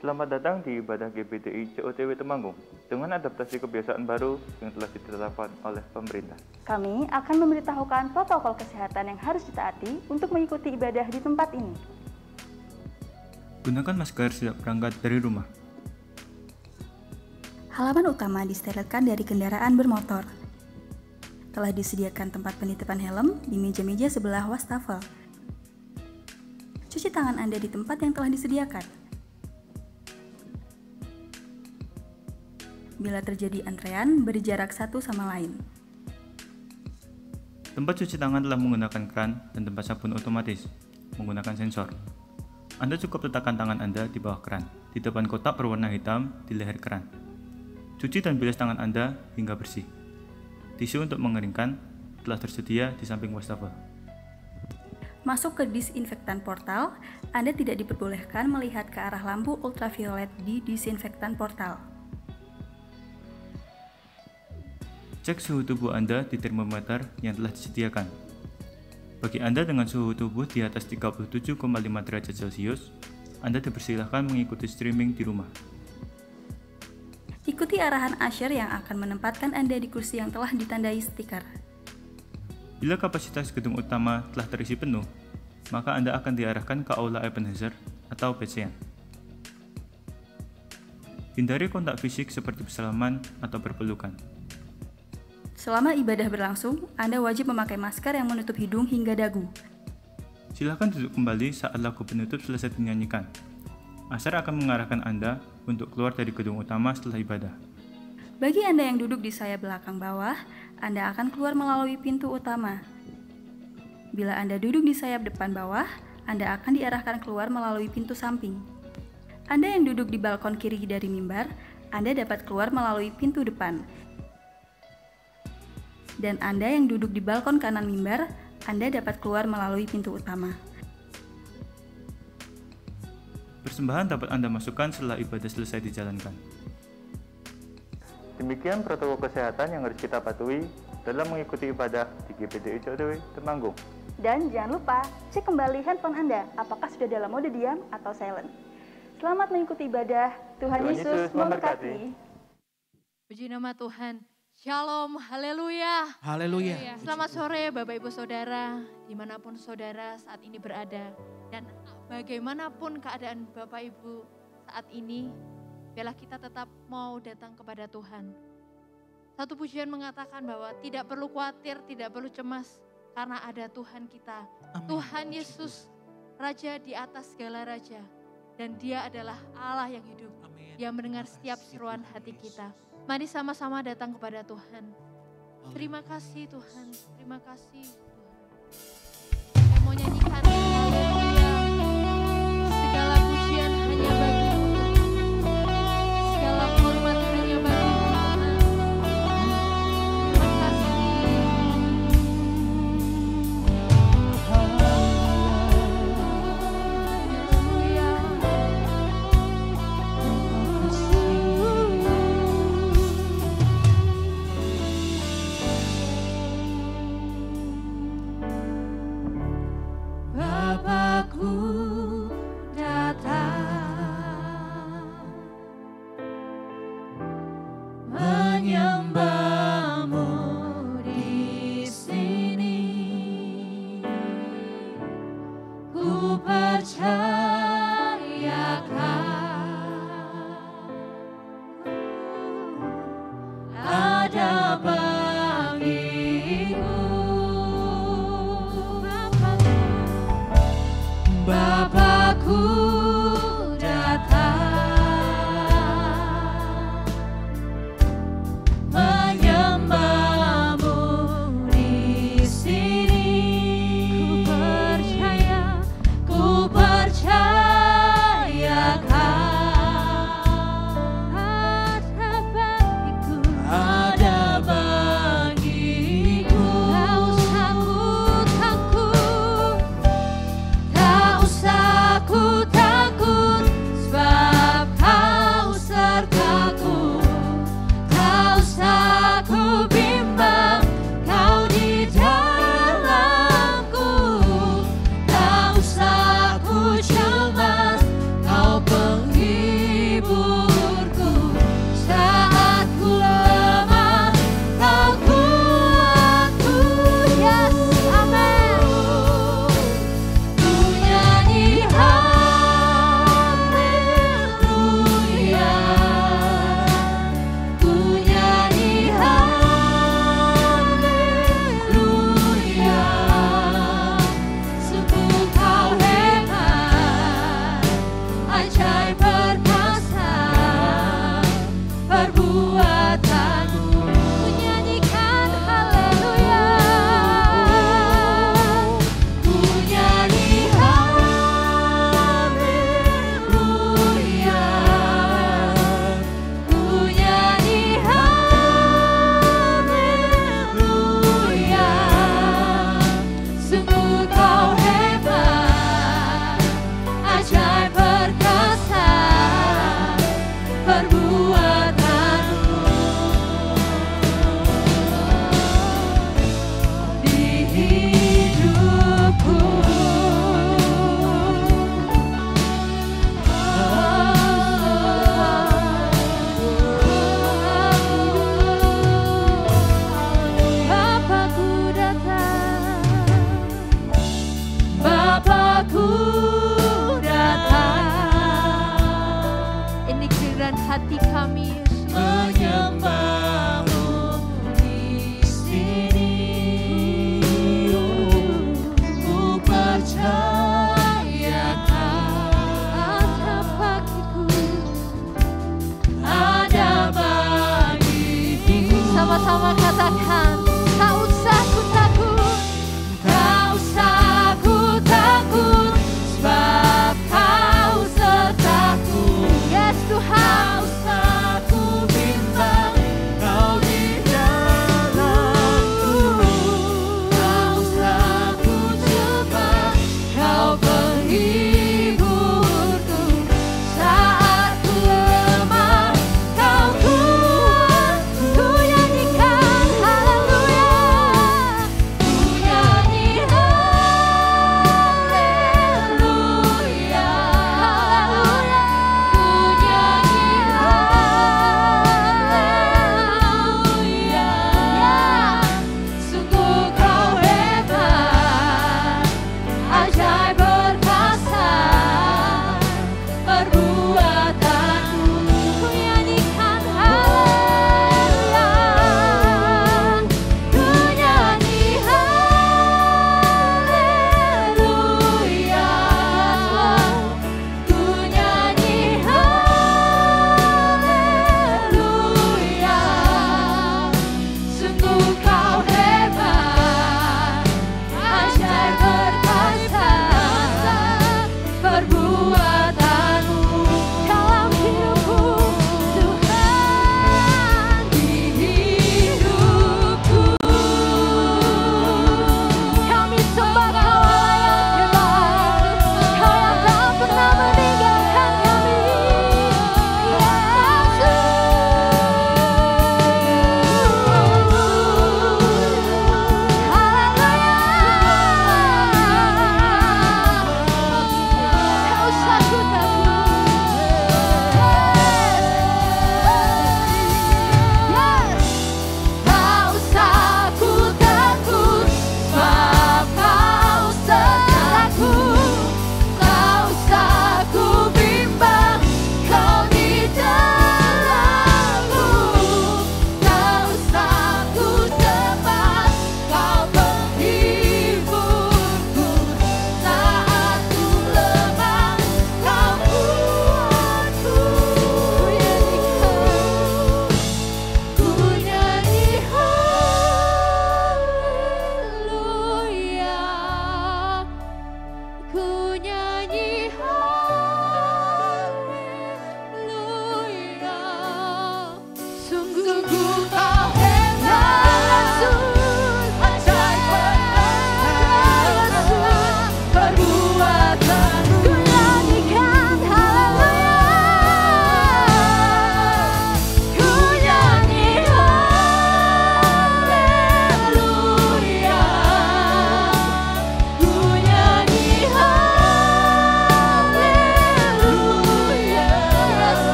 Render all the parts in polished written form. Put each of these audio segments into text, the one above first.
Selamat datang di ibadah GPDI COTW Temanggung dengan adaptasi kebiasaan baru yang telah ditetapkan oleh pemerintah. Kami akan memberitahukan protokol kesehatan yang harus ditaati untuk mengikuti ibadah di tempat ini. Gunakan masker sejak berangkat dari rumah. Halaman utama disterilkan dari kendaraan bermotor. Telah disediakan tempat penitipan helm di meja-meja sebelah wastafel. Cuci tangan Anda di tempat yang telah disediakan. Bila terjadi antrean, beri jarak satu sama lain. Tempat cuci tangan telah menggunakan keran dan tempat sabun otomatis menggunakan sensor. Anda cukup letakkan tangan Anda di bawah keran, di depan kotak berwarna hitam di leher keran. Cuci dan bilas tangan Anda hingga bersih. Tisu untuk mengeringkan telah tersedia di samping wastafel. Masuk ke disinfektan portal, Anda tidak diperbolehkan melihat ke arah lampu ultraviolet di disinfektan portal. Cek suhu tubuh Anda di termometer yang telah disediakan. Bagi Anda dengan suhu tubuh di atas 37,5 derajat Celcius, Anda dipersilahkan mengikuti streaming di rumah. Ikuti arahan usher yang akan menempatkan Anda di kursi yang telah ditandai stiker. Bila kapasitas gedung utama telah terisi penuh, maka Anda akan diarahkan ke Aula Ebenezer atau PCN. Hindari kontak fisik seperti bersalaman atau berpelukan. Selama ibadah berlangsung, Anda wajib memakai masker yang menutup hidung hingga dagu. Silakan duduk kembali saat lagu penutup selesai dinyanyikan. Asar akan mengarahkan Anda untuk keluar dari gedung utama setelah ibadah. Bagi Anda yang duduk di sayap belakang bawah, Anda akan keluar melalui pintu utama. Bila Anda duduk di sayap depan bawah, Anda akan diarahkan keluar melalui pintu samping. Anda yang duduk di balkon kiri dari mimbar, Anda dapat keluar melalui pintu depan. Dan Anda yang duduk di balkon kanan mimbar, Anda dapat keluar melalui pintu utama. Persembahan dapat Anda masukkan setelah ibadah selesai dijalankan. Demikian protokol kesehatan yang harus kita patuhi dalam mengikuti ibadah di GPDI COTW Temanggung. Dan jangan lupa, cek kembali handphone Anda apakah sudah dalam mode diam atau silent. Selamat mengikuti ibadah. Tuhan Yesus memberkati. Puji nama Tuhan. Shalom, haleluya. Haleluya. Selamat sore Bapak Ibu Saudara, dimanapun saudara saat ini berada. Dan bagaimanapun keadaan Bapak Ibu saat ini, biarlah kita tetap mau datang kepada Tuhan. Satu pujian mengatakan bahwa tidak perlu khawatir, tidak perlu cemas, karena ada Tuhan kita. Amin. Tuhan Yesus, Raja di atas segala Raja. Dan Dia adalah Allah yang hidup, Amin. yang mendengar setiap seruan hati kita. Mari sama-sama datang kepada Tuhan. Terima kasih Tuhan, terima kasih Tuhan. Saya mau nyanyikan haleluya. Segala pujian hanya bagi-Mu Tuhan. Segala hormat hanya bagi-Mu Tuhan. Terima kasih. Haleluya.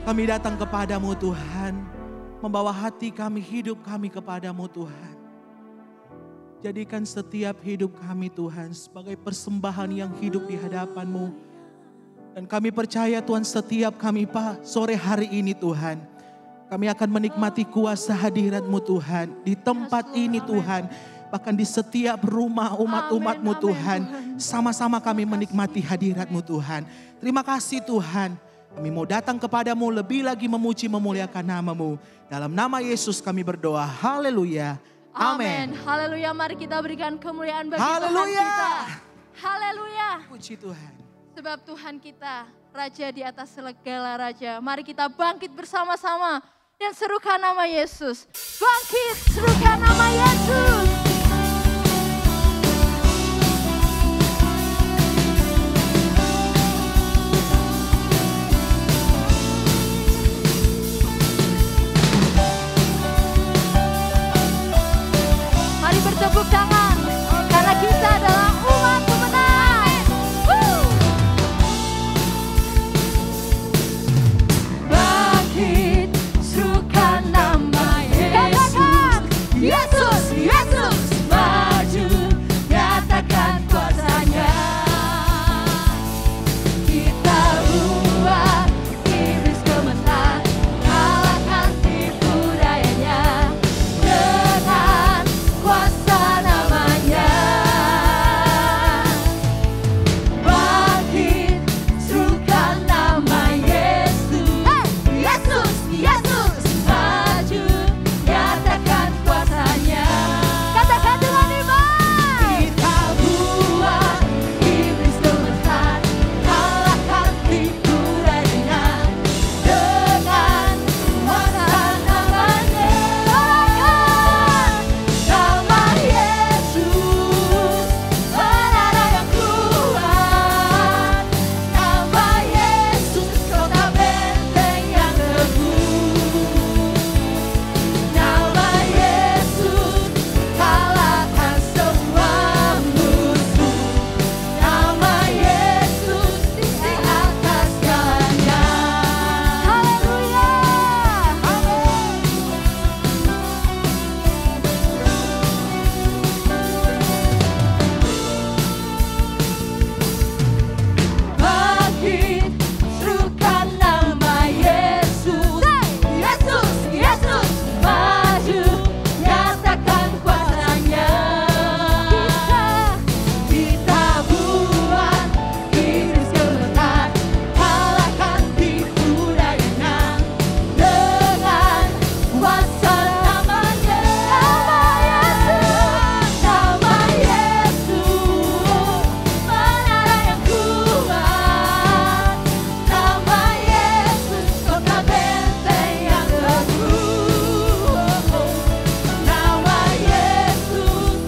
Kami datang kepadamu Tuhan, membawa hati kami, hidup kami kepadamu Tuhan. Jadikan setiap hidup kami Tuhan sebagai persembahan yang hidup di hadapan-Mu. Dan kami percaya Tuhan, setiap kami sore hari ini Tuhan, kami akan menikmati kuasa hadirat-Mu Tuhan. Di tempat ini Tuhan, bahkan di setiap rumah umat-umat-Mu Tuhan, sama-sama kami menikmati hadirat-Mu Tuhan. Terima kasih Tuhan, kami mau datang kepadamu lebih lagi memuji memuliakan nama-Mu. Dalam nama Yesus kami berdoa, haleluya. Amin. Haleluya, mari kita berikan kemuliaan bagi Haleluya. Tuhan kita. Haleluya. Puji Tuhan. Sebab Tuhan kita, Raja di atas segala raja. Mari kita bangkit bersama-sama dan serukan nama Yesus. Bangkit, serukan nama Yesus. Bertepuk tangan karena kita adalah umat pemenang. Bangkit, serukan nama Yesus. Yesus, Yesus, maju, nyatakan kuasanya. Kita buat iblis gemetar, kalahkan tipu dayanya. Dengan kuasa namanya, bangkit, serukan nama Yesus. Yesus, Yesus, maju, nyatakan kuasanya. Katakan dengan iman. Kita buat iblis gemetar, kalahkan tipu dayanya. Dengan kuasa namanya, nama Yesus, menara yang kuat. Nama Yesus, kota benteng yang teguh. Nama Yesus, kalahkan semua musuh. Nama Yesus, di atas segalanya. Haleluya. Bangkit, serukan nama Yesus. Yesus, Yesus, maju, nyatakan kuasanya. Kita buat iblis gemetar, kalahkan tipu dayanya. Dengan kuasa namanya, nama Yesus, menara yang kuat. Nama Yesus, kota benteng yang teguh. Nama Yesus,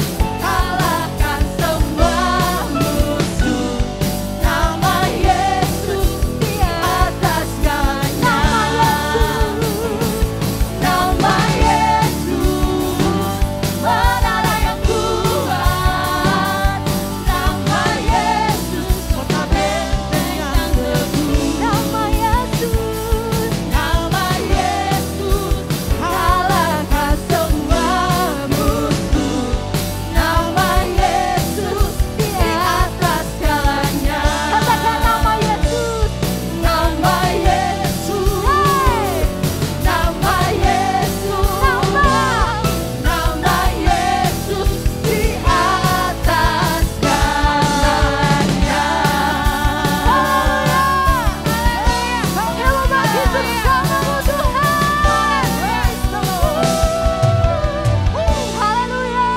kalahkan semua musuh. Nama Yesus, di atas segalanya. Nama Yesus, menara yang kuat. Nama Yesus, kota benteng yang teguh. Nama Yesus, kalahkan semua musuh. Nama Yesus, di atas segalanya. Katakan nama Yesus. Nama Yesus. Nama Yesus. Nama Yesus, di atas segalanya. Haleluya. Bangkit bersama-Mu Tuhan. Haleluya.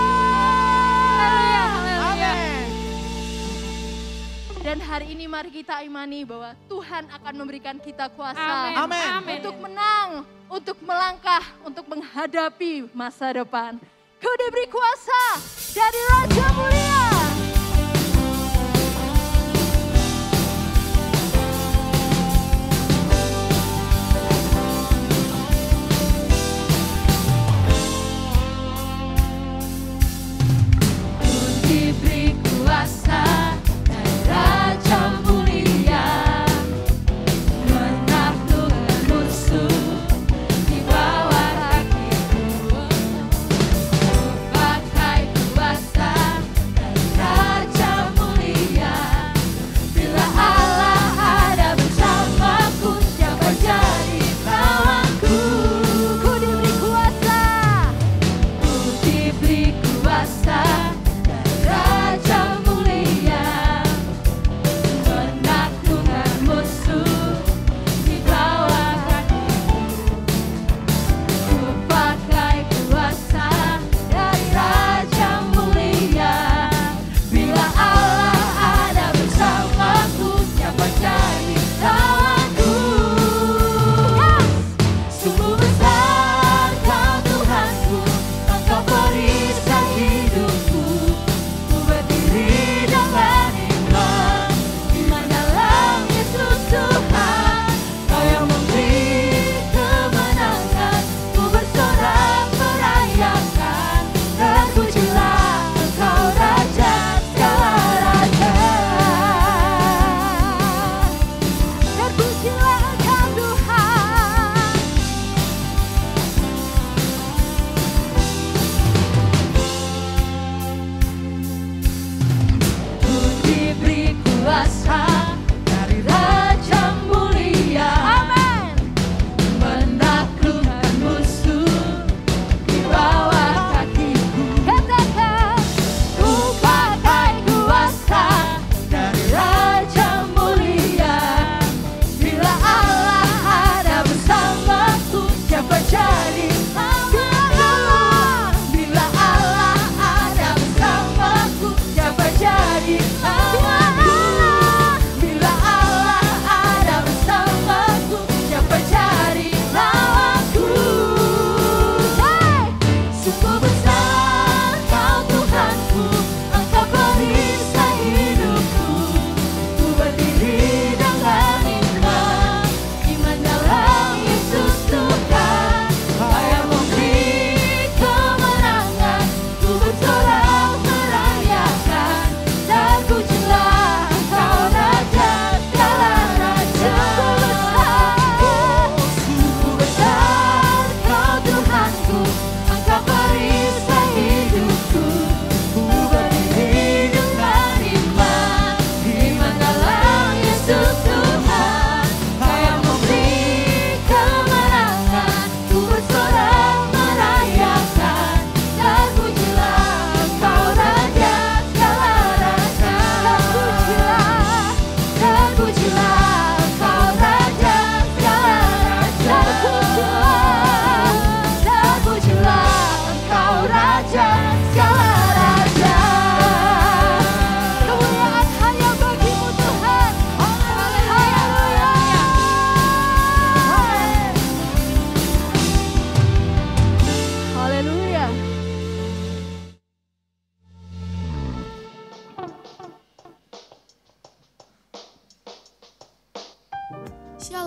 Dan hari ini mari kita imani bahwa Tuhan akan memberikan kita kuasa. Amin. Untuk menang, untuk melangkah, untuk menghadapi masa depan. Kau diberi kuasa dari Raja Mulia. Diberi kuasa dari Raja Mulia, menaklukkan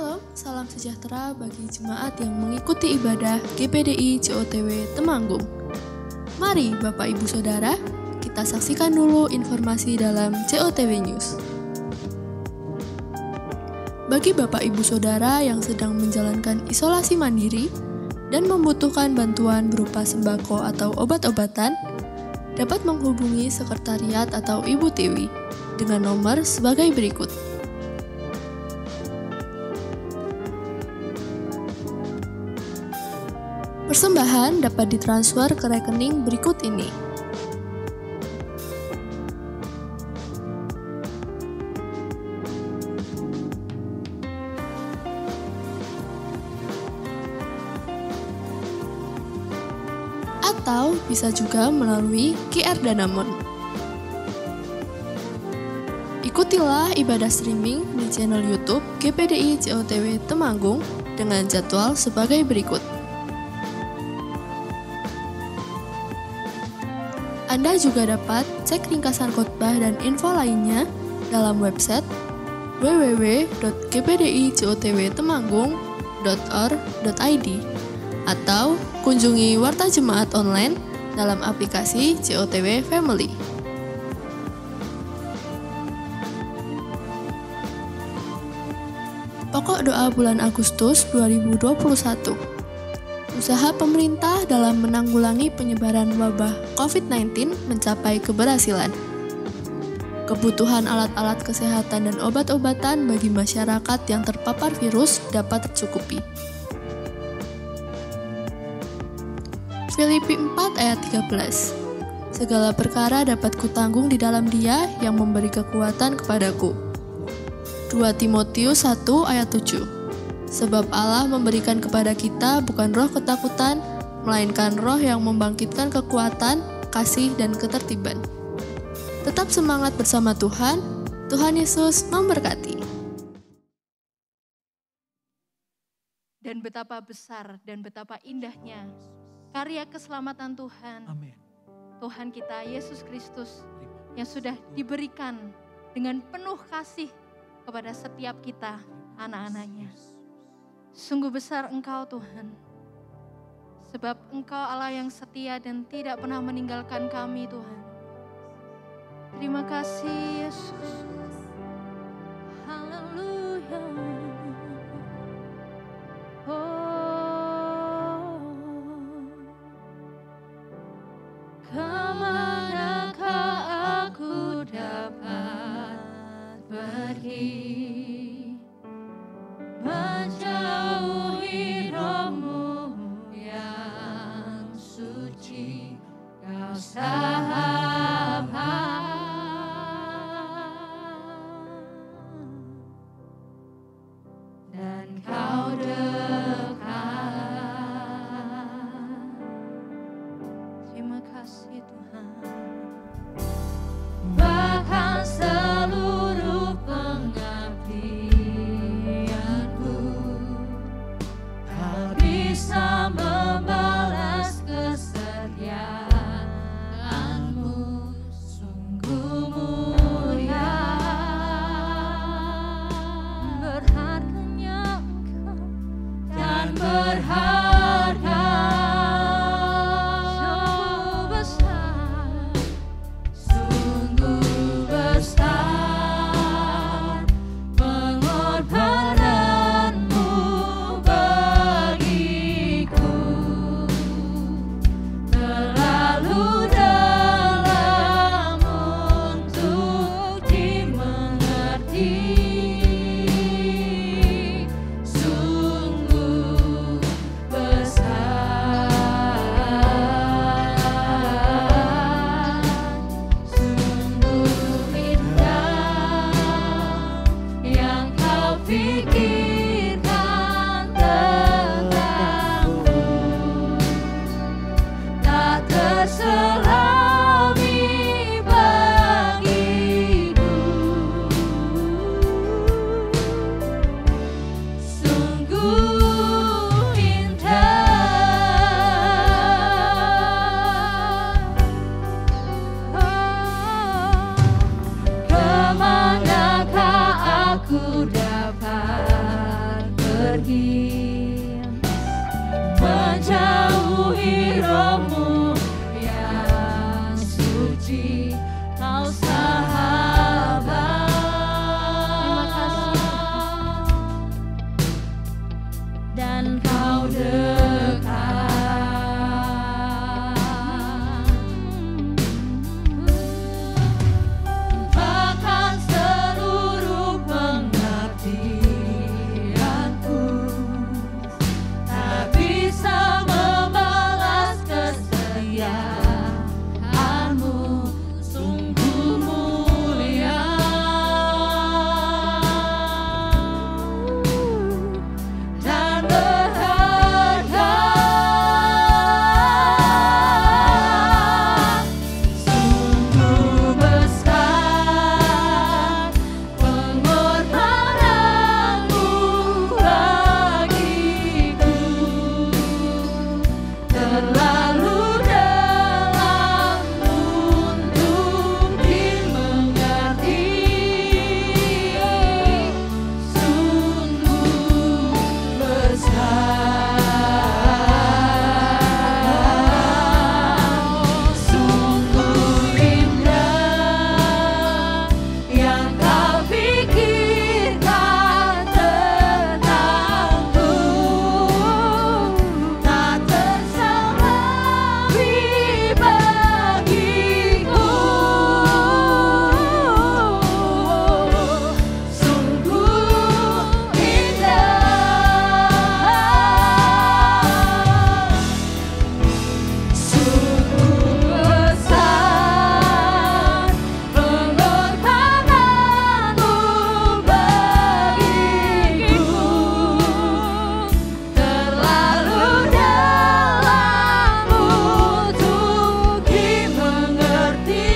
Shalom, salam sejahtera bagi jemaat yang mengikuti ibadah GPDI COTW Temanggung. Mari Bapak Ibu Saudara, kita saksikan dulu informasi dalam COTW News. Bagi Bapak Ibu Saudara yang sedang menjalankan isolasi mandiri dan membutuhkan bantuan berupa sembako atau obat-obatan, dapat menghubungi sekretariat atau Ibu Tiwi dengan nomor sebagai berikut. Persembahan dapat ditransfer ke rekening berikut ini. Atau bisa juga melalui QR Danamon. Ikutilah ibadah streaming di channel YouTube GPDI COTW Temanggung dengan jadwal sebagai berikut. Anda juga dapat cek ringkasan khotbah dan info lainnya dalam website www.gpdicotwtemanggung.or.id atau kunjungi Warta Jemaat online dalam aplikasi COTW Family. Pokok doa bulan Agustus 2021. Usaha pemerintah dalam menanggulangi penyebaran wabah COVID-19 mencapai keberhasilan. Kebutuhan alat-alat kesehatan dan obat-obatan bagi masyarakat yang terpapar virus dapat tercukupi. Filipi 4 ayat 13. Segala perkara dapat kutanggung di dalam Dia yang memberi kekuatan kepadaku. 2 Timotius 1 ayat 7. Sebab Allah memberikan kepada kita bukan roh ketakutan, melainkan roh yang membangkitkan kekuatan, kasih, dan ketertiban. Tetap semangat bersama Tuhan. Tuhan Yesus memberkati. Dan betapa besar dan betapa indahnya karya keselamatan Tuhan. Amin. Tuhan kita Yesus Kristus yang sudah diberikan dengan penuh kasih kepada setiap kita, anak-anaknya. Sungguh besar Engkau Tuhan, sebab Engkau Allah yang setia dan tidak pernah meninggalkan kami Tuhan. Terima kasih Yesus. Haleluya. Oh, kemanakah aku dapat pergi? Menjauhi roh-Mu yang suci, Kau sahabat, dan Kau dekat. Terima kasih Tuhan. Bahkan seluruh bisa membalas kesetiaan-Mu, sungguh mulia. Berharganya Engkau dan berharga, sungguh besar, sungguh besar pengorbanan. pergi menjauhi rohmu yang suci, kau sahabat. Dan kau dekat. Bahkan seluruh pengabdianku tak bisa membalas kesetiaanmu, sungguh mulia. Dan berharga, sungguh besar pengorbananmu bagiku, terlalu dalam untuk dimengerti, sungguh besar, sungguh indah yang kau pikirkan tentangku, tak terselami bagiku, sungguh indah, sungguh besar pengorbananmu bagiku, terlalu dalam untuk dimengerti,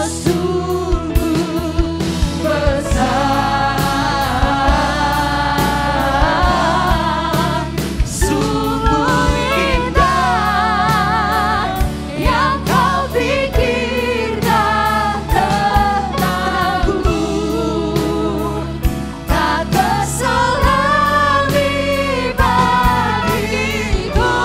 sungguh besar, sungguh indah yang kau pikirkan tentangku, tak terselami bagiku,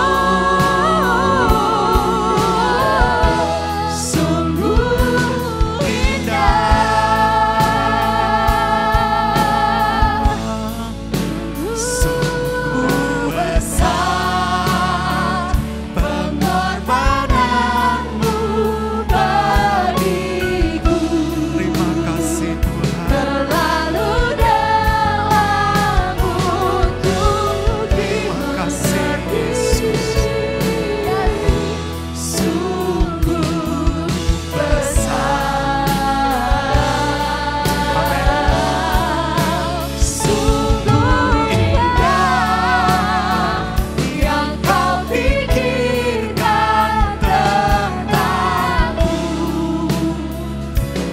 sungguh indah, sungguh besar pengorbananmu bagiku. Terima kasih Tuhan. Terlalu dalam untuk Terima kasih Yesus. sungguh besar, sungguh indah yang kau pikirkan tentangku,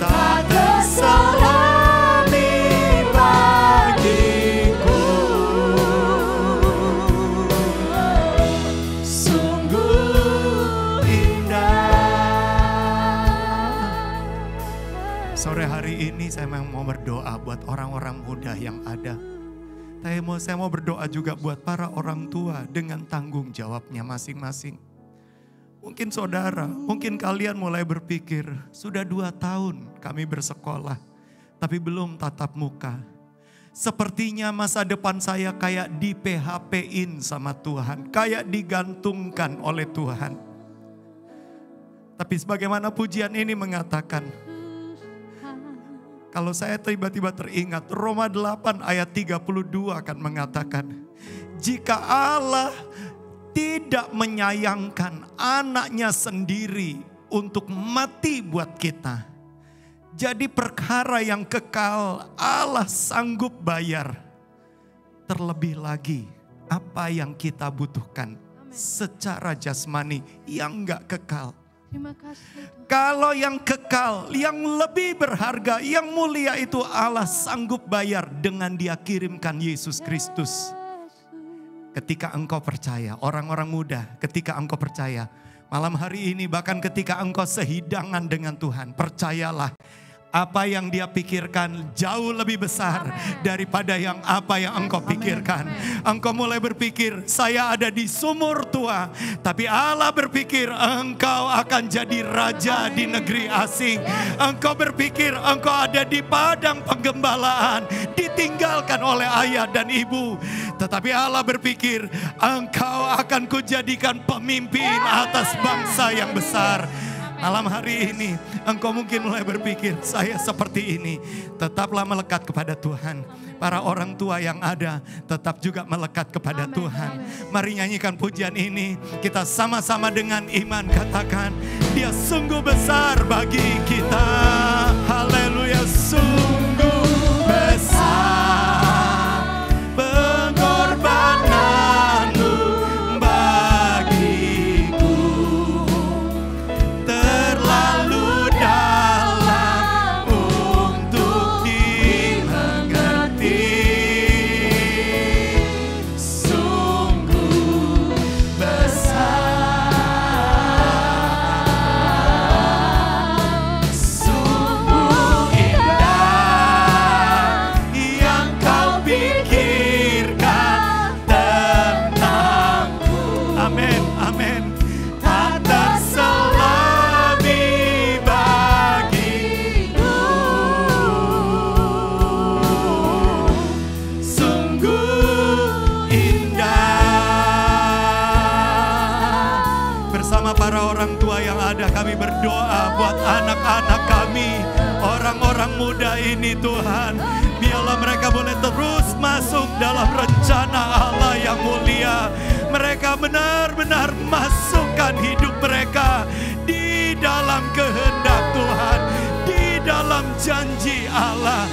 tak terselami bagiku, sungguh indah. Sore hari ini saya memang mau berdoa buat orang-orang muda yang ada. Saya mau berdoa juga buat para orang tua dengan tanggung jawabnya masing-masing. Mungkin saudara, mungkin kalian mulai berpikir, sudah 2 tahun kami bersekolah, tapi belum tatap muka. Sepertinya masa depan saya kayak di PHP-in sama Tuhan, kayak digantungkan oleh Tuhan. Tapi sebagaimana pujian ini mengatakan, kalau saya tiba-tiba teringat, Roma 8 ayat 32 akan mengatakan, jika Allah tidak menyayangkan anaknya sendiri untuk mati buat kita, jadi perkara yang kekal Allah sanggup bayar. Terlebih lagi apa yang kita butuhkan secara jasmani yang gak kekal. Terima kasih Tuhan. Kalau yang kekal, yang lebih berharga, yang mulia itu Allah sanggup bayar dengan Dia kirimkan Yesus Kristus. Ketika engkau percaya, orang-orang muda, ketika engkau percaya, malam hari ini bahkan ketika engkau sehidangan dengan Tuhan, percayalah Apa yang dia pikirkan jauh lebih besar daripada apa yang engkau pikirkan. Engkau mulai berpikir, saya ada di sumur tua. Tapi Allah berpikir, engkau akan jadi raja di negeri asing. Engkau berpikir, engkau ada di padang penggembalaan, ditinggalkan oleh ayah dan ibu. Tetapi Allah berpikir, engkau akan kujadikan pemimpin atas bangsa yang besar. Malam hari ini engkau mungkin mulai berpikir, saya seperti ini. Tetaplah melekat kepada Tuhan. Para orang tua yang ada tetap juga melekat kepada Tuhan. Mari nyanyikan pujian ini. Kita sama-sama dengan iman katakan, Dia sungguh besar bagi kita. Haleluya, sungguh besar pengorbananmu bagiku. Terlalu dalam untuk dimengerti. Sungguh besar, sungguh indah yang kau pikirkan tentangku. Amin, amin. Tak terselami bagiku. Sungguh indah. Bersama para orang tua yang ada, kami berdoa buat anak-anak kami, orang-orang muda ini Tuhan. Biarlah mereka boleh terus masuk dalam rencana Allah yang mulia. Mereka benar-benar masukkan hidup mereka di dalam kehendak Tuhan, di dalam janji Allah.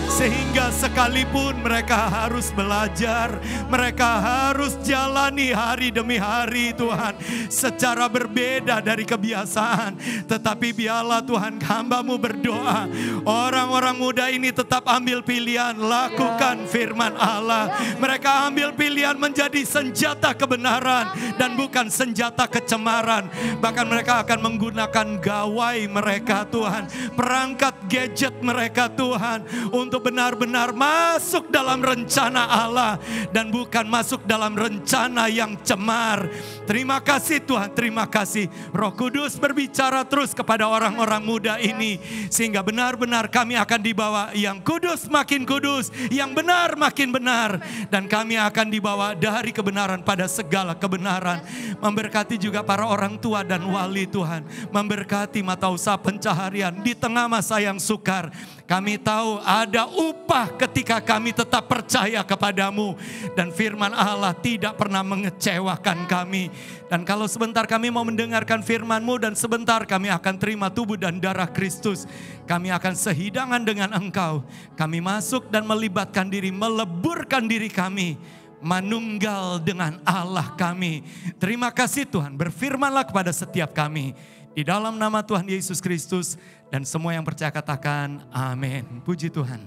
Sehingga sekalipun mereka harus belajar, mereka harus jalani hari demi hari Tuhan, secara berbeda dari kebiasaan. Tetapi biarlah Tuhan, hamba-Mu berdoa, orang-orang muda ini tetap ambil pilihan, lakukan firman Allah. Mereka ambil pilihan menjadi senjata kebenaran dan bukan senjata kecemaran. Bahkan mereka akan menggunakan gawai mereka Tuhan, perangkat gadget mereka Tuhan, untuk benar-benar masuk dalam rencana Allah dan bukan masuk dalam rencana yang cemar. Terima kasih Tuhan, terima kasih. Roh Kudus berbicara terus kepada orang-orang muda ini, sehingga benar-benar kami akan dibawa yang kudus makin kudus, yang benar makin benar, dan kami akan dibawa dari kebenaran pada segala kebenaran. Memberkati juga para orang tua dan wali Tuhan, memberkati mata usaha pencaharian di tengah masa yang sukar. Kami tahu ada upah ketika kami tetap percaya kepadamu. Dan firman Allah tidak pernah mengecewakan kami. Dan kalau sebentar kami mau mendengarkan firman-Mu dan sebentar kami akan terima tubuh dan darah Kristus, kami akan sehidangan dengan Engkau. Kami masuk dan melibatkan diri, meleburkan diri kami, manunggal dengan Allah kami. Terima kasih Tuhan, berfirmanlah kepada setiap kami. Di dalam nama Tuhan Yesus Kristus, dan semua yang percaya katakan amin. Puji Tuhan.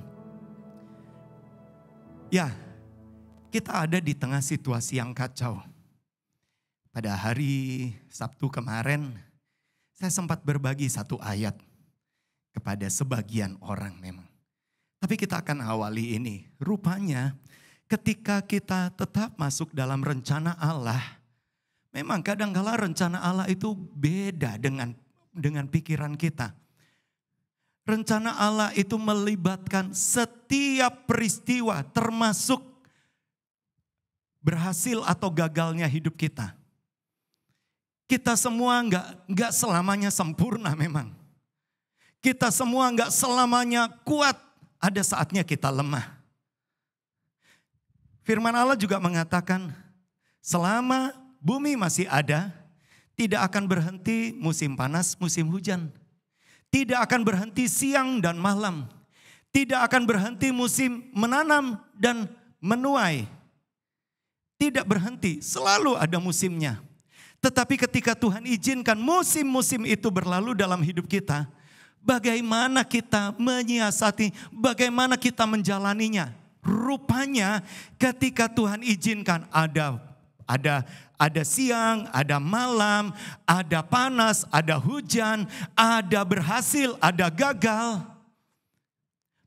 Ya, kita ada di tengah situasi yang kacau. Pada hari Sabtu kemarin, saya sempat berbagi satu ayat kepada sebagian orang memang. Tapi kita akan awali ini. Rupanya ketika kita tetap masuk dalam rencana Allah, memang kadang-kala rencana Allah itu beda dengan pikiran kita. Rencana Allah itu melibatkan setiap peristiwa, termasuk berhasil atau gagalnya hidup kita. Kita semua nggak selamanya sempurna memang. Kita semua nggak selamanya kuat. Ada saatnya kita lemah. Firman Allah juga mengatakan, selama bumi masih ada, tidak akan berhenti musim panas, musim hujan. Tidak akan berhenti siang dan malam. Tidak akan berhenti musim menanam dan menuai. Tidak berhenti, selalu ada musimnya. Tetapi ketika Tuhan izinkan musim-musim itu berlalu dalam hidup kita, bagaimana kita menyiasati, bagaimana kita menjalaninya. Rupanya ketika Tuhan izinkan ada siang, ada malam, ada panas, ada hujan, ada berhasil, ada gagal.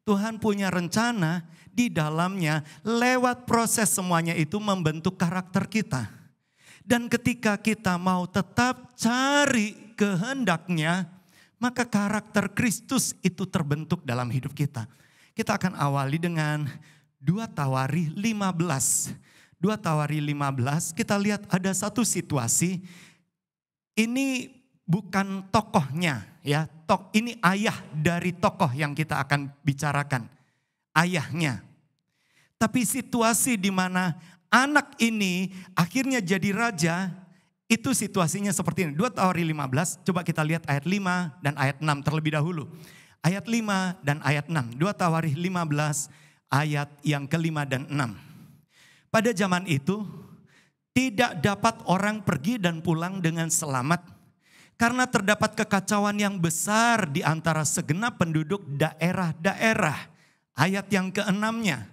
Tuhan punya rencana di dalamnya, lewat proses semuanya itu membentuk karakter kita. Dan ketika kita mau tetap cari kehendaknya, maka karakter Kristus itu terbentuk dalam hidup kita. Kita akan awali dengan 2 Tawari 15. 2 Tawari 15, kita lihat ada satu situasi. Ini bukan tokohnya ya, ini ayah dari tokoh yang kita akan bicarakan. Ayahnya. Tapi situasi di mana anak ini akhirnya jadi raja, itu situasinya seperti ini. 2 Tawari 15, coba kita lihat ayat 5 dan ayat 6 terlebih dahulu. Ayat 5 dan ayat 6. 2 Tawari 15 ayat yang ke-5 dan 6. Pada zaman itu tidak dapat orang pergi dan pulang dengan selamat karena terdapat kekacauan yang besar di antara segenap penduduk daerah-daerah. Ayat yang ke-6-nya.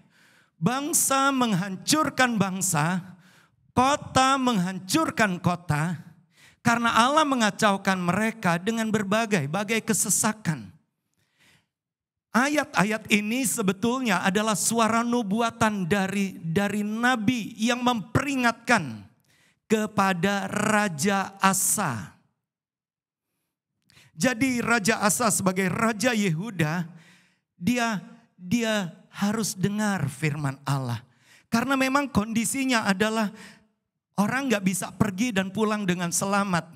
Bangsa menghancurkan bangsa, kota menghancurkan kota, karena Allah mengacaukan mereka dengan berbagai kesesakan. Ayat-ayat ini sebetulnya adalah suara nubuatan dari Nabi yang memperingatkan kepada Raja Asa. Jadi Raja Asa sebagai Raja Yehuda, dia harus dengar firman Allah. Karena memang kondisinya adalah orang gak bisa pergi dan pulang dengan selamat.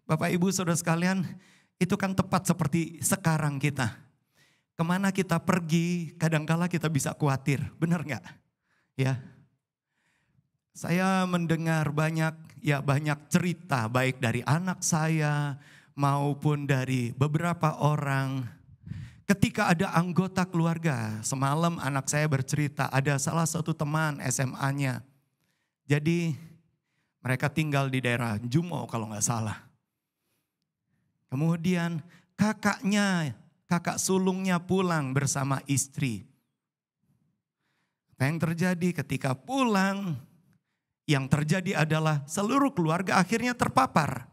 Bapak Ibu Saudara sekalian, itu kan tepat seperti sekarang kita. Kemana kita pergi, kadangkala kita bisa khawatir, benar gak? Ya. Saya mendengar banyak cerita baik dari anak saya maupun dari beberapa orang. Ketika ada anggota keluarga, semalam anak saya bercerita ada salah satu teman SMA-nya. Jadi mereka tinggal di daerah Jumo kalau gak salah. Kemudian kakak sulungnya pulang bersama istri. Apa yang terjadi ketika pulang? Yang terjadi adalah seluruh keluarga akhirnya terpapar.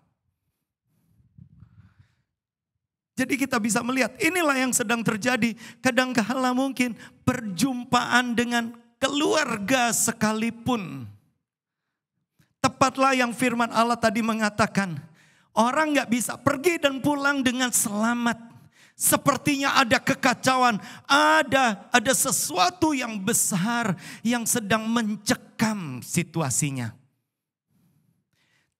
Jadi kita bisa melihat inilah yang sedang terjadi. Kadangkala mungkin perjumpaan dengan keluarga sekalipun. Tepatlah yang firman Allah tadi mengatakan. Orang gak bisa pergi dan pulang dengan selamat. Sepertinya ada kekacauan, ada sesuatu yang besar yang sedang mencekam situasinya.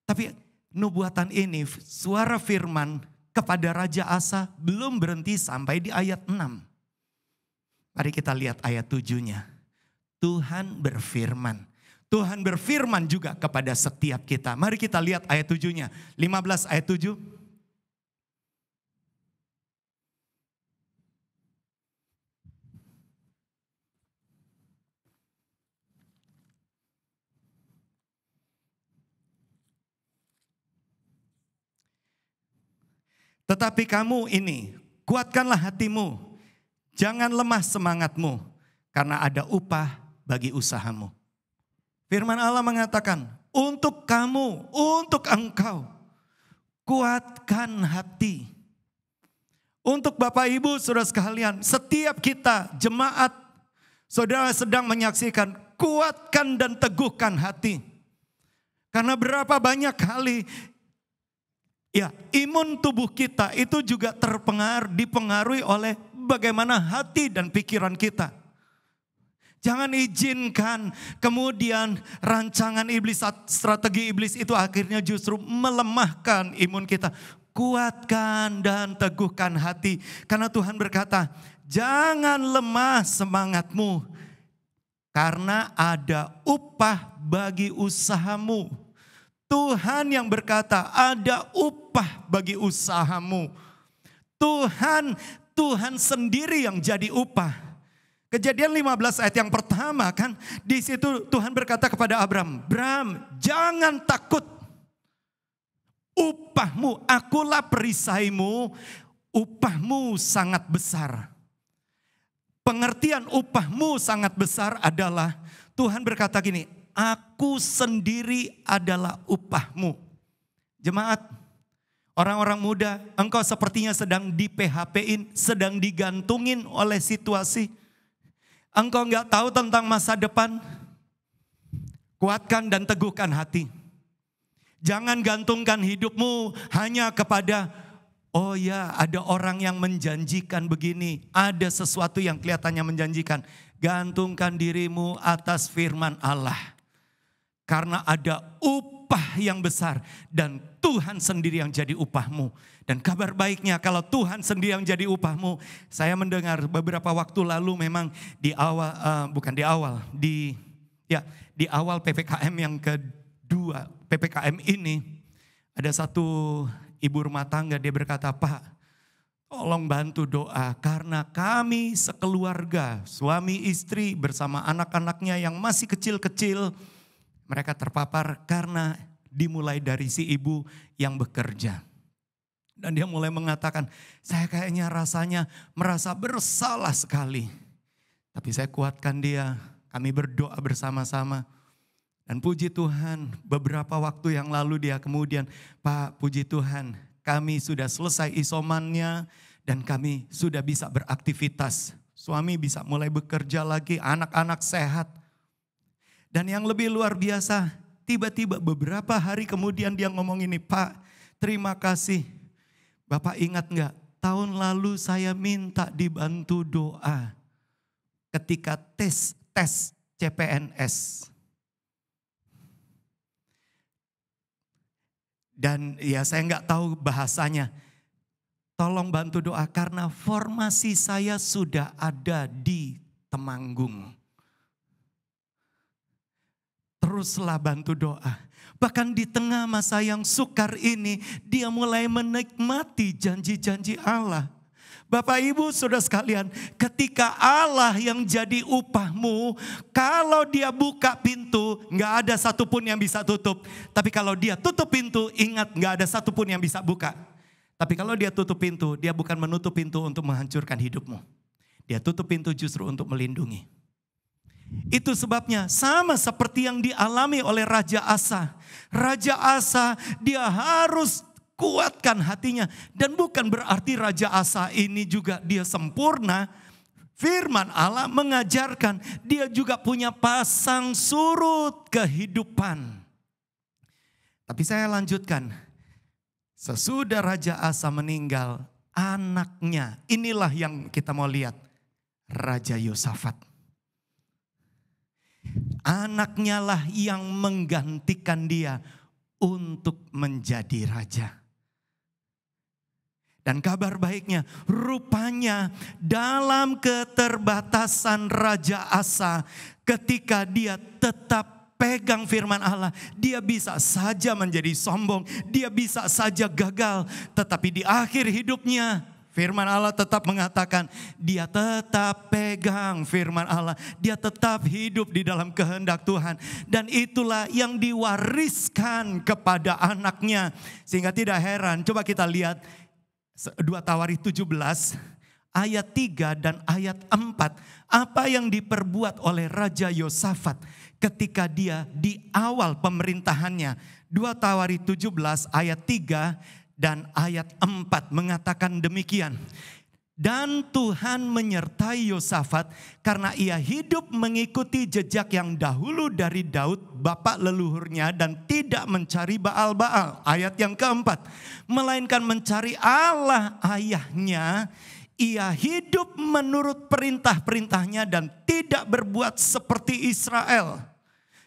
Tapi nubuatan ini, suara firman kepada Raja Asa belum berhenti sampai di ayat 6. Mari kita lihat ayat 7-nya. Tuhan berfirman. Tuhan berfirman juga kepada setiap kita. Mari kita lihat ayat 7-nya. 15 ayat 7. Tetapi kamu ini, kuatkanlah hatimu, jangan lemah semangatmu, karena ada upah bagi usahamu. Firman Allah mengatakan, untuk kamu, untuk engkau, kuatkan hati. Untuk Bapak Ibu saudara sekalian, setiap kita jemaat, saudara sedang menyaksikan, kuatkan dan teguhkan hati. Karena berapa banyak kali ya, imun tubuh kita itu juga dipengaruhi oleh bagaimana hati dan pikiran kita. Jangan izinkan kemudian rancangan iblis, strategi iblis itu akhirnya justru melemahkan imun kita. Kuatkan dan teguhkan hati. Karena Tuhan berkata, jangan lemah semangatmu. Karena ada upah bagi usahamu. Tuhan yang berkata ada upah bagi usahamu. Tuhan sendiri yang jadi upah. Kejadian 15 ayat yang pertama kan, di situ Tuhan berkata kepada Abram, jangan takut. Upahmu, akulah perisaimu, upahmu sangat besar. Pengertian upahmu sangat besar adalah Tuhan berkata gini, aku sendiri adalah upahmu. Jemaat, Orang-orang muda, engkau sepertinya sedang di PHP-in, sedang digantungin oleh situasi. Engkau nggak tahu tentang masa depan. Kuatkan dan teguhkan hati. Jangan gantungkan hidupmu hanya kepada, oh ya ada orang yang menjanjikan begini. Ada sesuatu yang kelihatannya menjanjikan. Gantungkan dirimu atas firman Allah. Karena ada upah yang besar dan Tuhan sendiri yang jadi upahmu. Dan kabar baiknya kalau Tuhan sendiri yang jadi upahmu. Saya mendengar beberapa waktu lalu memang di awal, di awal PPKM yang kedua, PPKM ini ada satu ibu rumah tangga, dia berkata, Pak, tolong bantu doa karena kami sekeluarga, suami istri bersama anak-anaknya yang masih kecil-kecil, mereka terpapar karena dimulai dari si ibu yang bekerja. Dan dia mulai mengatakan, saya kayaknya rasanya merasa bersalah sekali. Tapi saya kuatkan dia, kami berdoa bersama-sama. Dan puji Tuhan, beberapa waktu yang lalu dia kemudian, Pak, puji Tuhan, kami sudah selesai isomannya dan kami sudah bisa beraktivitas. Suami bisa mulai bekerja lagi, anak-anak sehat. Dan yang lebih luar biasa, tiba-tiba beberapa hari kemudian dia ngomong ini, Pak, terima kasih. Bapak ingat enggak, tahun lalu saya minta dibantu doa ketika tes CPNS. Dan ya saya enggak tahu bahasanya. Tolong bantu doa karena formasi saya sudah ada di Temanggung. Teruslah bantu doa. Bahkan di tengah masa yang sukar ini, dia mulai menikmati janji-janji Allah. Bapak Ibu saudara sekalian, ketika Allah yang jadi upahmu, kalau dia buka pintu, gak ada satupun yang bisa tutup. Tapi kalau dia tutup pintu, ingat gak ada satupun yang bisa buka. Tapi kalau dia tutup pintu, dia bukan menutup pintu untuk menghancurkan hidupmu. Dia tutup pintu justru untuk melindungi. Itu sebabnya sama seperti yang dialami oleh Raja Asa. Raja Asa dia harus kuatkan hatinya. Dan bukan berarti Raja Asa ini juga dia sempurna. Firman Allah mengajarkan dia juga punya pasang surut kehidupan. Tapi saya lanjutkan. Sesudah Raja Asa meninggal, anaknya, inilah yang kita mau lihat. Raja Yosafat. Anaknya lah yang menggantikan dia untuk menjadi raja. Dan kabar baiknya, rupanya dalam keterbatasan Raja Asa, ketika dia tetap pegang firman Allah, dia bisa saja menjadi sombong, dia bisa saja gagal. Tetapi di akhir hidupnya, firman Allah tetap mengatakan, dia tetap pegang firman Allah. Dia tetap hidup di dalam kehendak Tuhan. Dan itulah yang diwariskan kepada anaknya. Sehingga tidak heran, coba kita lihat 2 Tawarikh 17 ayat 3 dan ayat 4. Apa yang diperbuat oleh Raja Yosafat ketika dia di awal pemerintahannya. 2 Tawarikh 17 ayat 3 dan ayat 4 mengatakan demikian. Dan Tuhan menyertai Yosafat karena ia hidup mengikuti jejak yang dahulu dari Daud bapak leluhurnya dan tidak mencari Baal-Baal. Ayat yang keempat, melainkan mencari Allah ayahnya. Ia hidup menurut perintah-perintahnya dan tidak berbuat seperti Israel.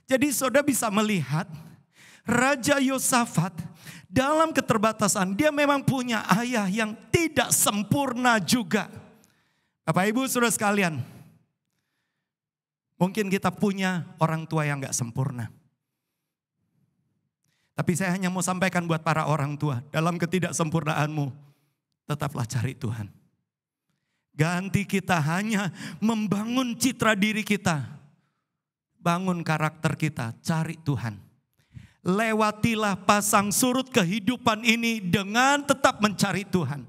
Jadi saudara bisa melihat Raja Yosafat dalam keterbatasan, dia memang punya ayah yang tidak sempurna juga. Bapak Ibu saudara sekalian, mungkin kita punya orang tua yang gak sempurna. Tapi saya hanya mau sampaikan buat para orang tua, dalam ketidaksempurnaanmu, tetaplah cari Tuhan. Ganti kita hanya membangun citra diri kita, bangun karakter kita, cari Tuhan. Lewatilah pasang surut kehidupan ini dengan tetap mencari Tuhan.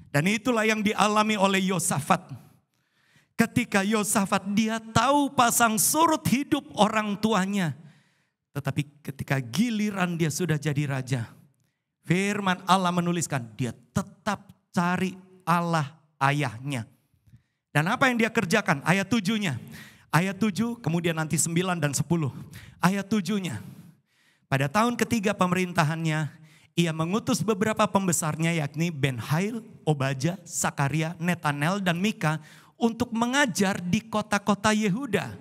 Dan itulah yang dialami oleh Yosafat. Ketika Yosafat dia tahu pasang surut hidup orang tuanya. Tetapi ketika giliran dia sudah jadi raja, Firman Allah menuliskan dia tetap cari Allah ayahnya. Dan apa yang dia kerjakan? Ayat 7-nya. Ayat 7 kemudian nanti 9 dan 10. Ayat 7-nya. Pada tahun ketiga pemerintahannya, ia mengutus beberapa pembesarnya yakni Ben-Hail, Obaja, Sakaria, Netanel dan Mika untuk mengajar di kota-kota Yehuda.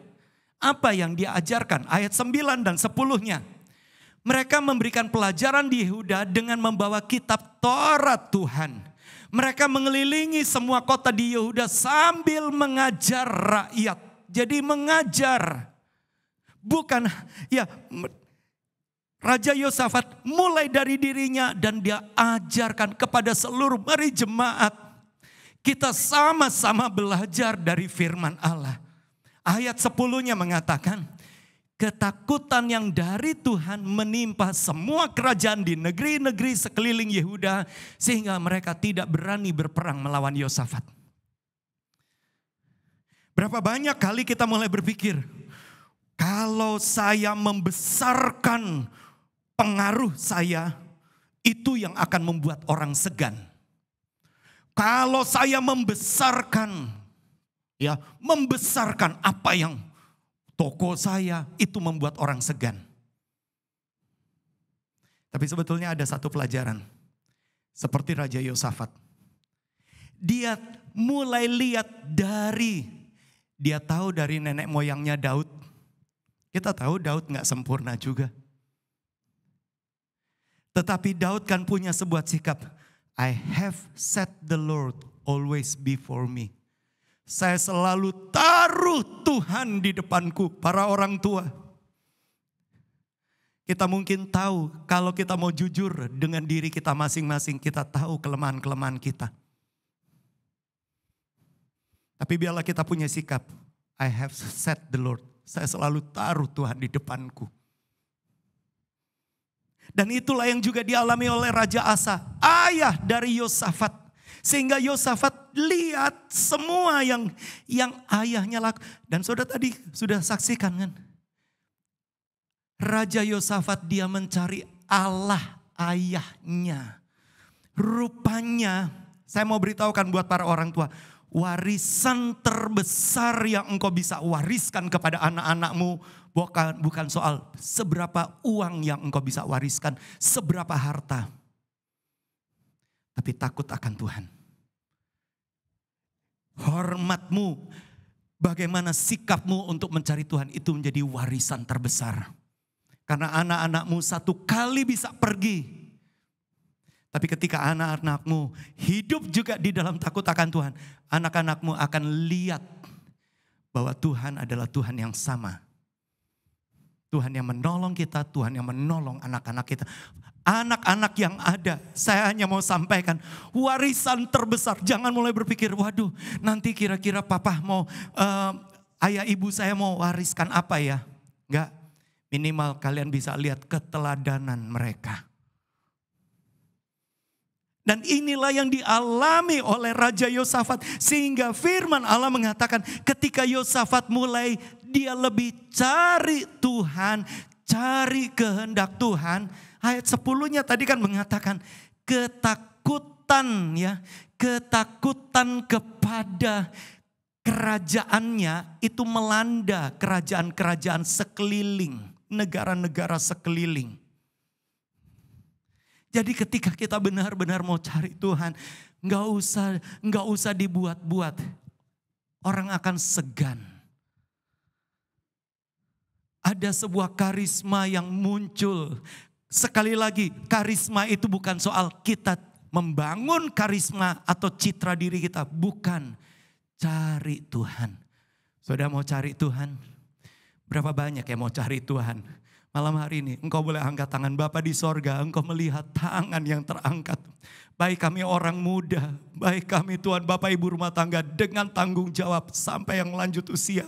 Apa yang dia ajarkan? Ayat 9 dan 10-nya. Mereka memberikan pelajaran di Yehuda dengan membawa kitab Taurat Tuhan. Mereka mengelilingi semua kota di Yehuda sambil mengajar rakyat. Jadi mengajar. Bukan, ya Raja Yosafat mulai dari dirinya dan dia ajarkan kepada seluruh mari jemaat. Kita sama-sama belajar dari firman Allah. Ayat 10-nya mengatakan, ketakutan yang dari Tuhan menimpa semua kerajaan di negeri-negeri sekeliling Yehuda sehingga mereka tidak berani berperang melawan Yosafat. Berapa banyak kali kita mulai berpikir, kalau saya membesarkan pengaruh saya, itu yang akan membuat orang segan. Kalau saya membesarkan apa yang toko saya, itu membuat orang segan. Tapi sebetulnya ada satu pelajaran. Seperti Raja Yosafat. Dia mulai lihat dia tahu dari nenek moyangnya Daud. Kita tahu Daud gak sempurna juga. Tetapi Daud kan punya sebuah sikap. I have set the Lord always before me. Saya selalu taruh Tuhan di depanku, para orang tua. Kita mungkin tahu kalau kita mau jujur dengan diri kita masing-masing, kita tahu kelemahan-kelemahan kita. Tapi biarlah kita punya sikap, I have set the Lord. Saya selalu taruh Tuhan di depanku. Dan itulah yang juga dialami oleh Raja Asa, ayah dari Yosafat. Sehingga Yosafat lihat semua yang ayahnya lakukan. Dan saudara tadi sudah saksikan kan. Raja Yosafat dia mencari Allah ayahnya. Rupanya saya mau beritahukan buat para orang tua. Warisan terbesar yang engkau bisa wariskan kepada anak-anakmu. Bukan soal seberapa uang yang engkau bisa wariskan. Seberapa harta. Tapi takut akan Tuhan. Hormatmu, bagaimana sikapmu untuk mencari Tuhan itu menjadi warisan terbesar. Karena anak-anakmu satu kali bisa pergi. Tapi ketika anak-anakmu hidup juga di dalam takut akan Tuhan. Anak-anakmu akan lihat bahwa Tuhan adalah Tuhan yang sama. Tuhan yang menolong kita, Tuhan yang menolong anak-anak kita. Anak-anak yang ada, saya hanya mau sampaikan warisan terbesar. Jangan mulai berpikir, waduh nanti kira-kira papa mau, ayah ibu saya mau wariskan apa ya. Enggak, minimal kalian bisa lihat keteladanan mereka. Dan inilah yang dialami oleh Raja Yosafat. Sehingga firman Allah mengatakan ketika Yosafat mulai dia lebih cari Tuhan, cari kehendak Tuhan. Ayat 10-nya tadi kan mengatakan ketakutan ya. Ketakutan kepada kerajaannya itu melanda kerajaan-kerajaan sekeliling. Negara-negara sekeliling. Jadi ketika kita benar-benar mau cari Tuhan, nggak usah dibuat-buat. Orang akan segan. Ada sebuah karisma yang muncul. Sekali lagi, karisma itu bukan soal kita membangun karisma atau citra diri kita. Bukan, cari Tuhan. Saudara mau cari Tuhan? Berapa banyak yang mau cari Tuhan? Malam hari ini engkau boleh angkat tangan. Bapa di sorga, engkau melihat tangan yang terangkat. Baik kami orang muda, baik kami Tuhan Bapak Ibu rumah tangga dengan tanggung jawab sampai yang lanjut usia.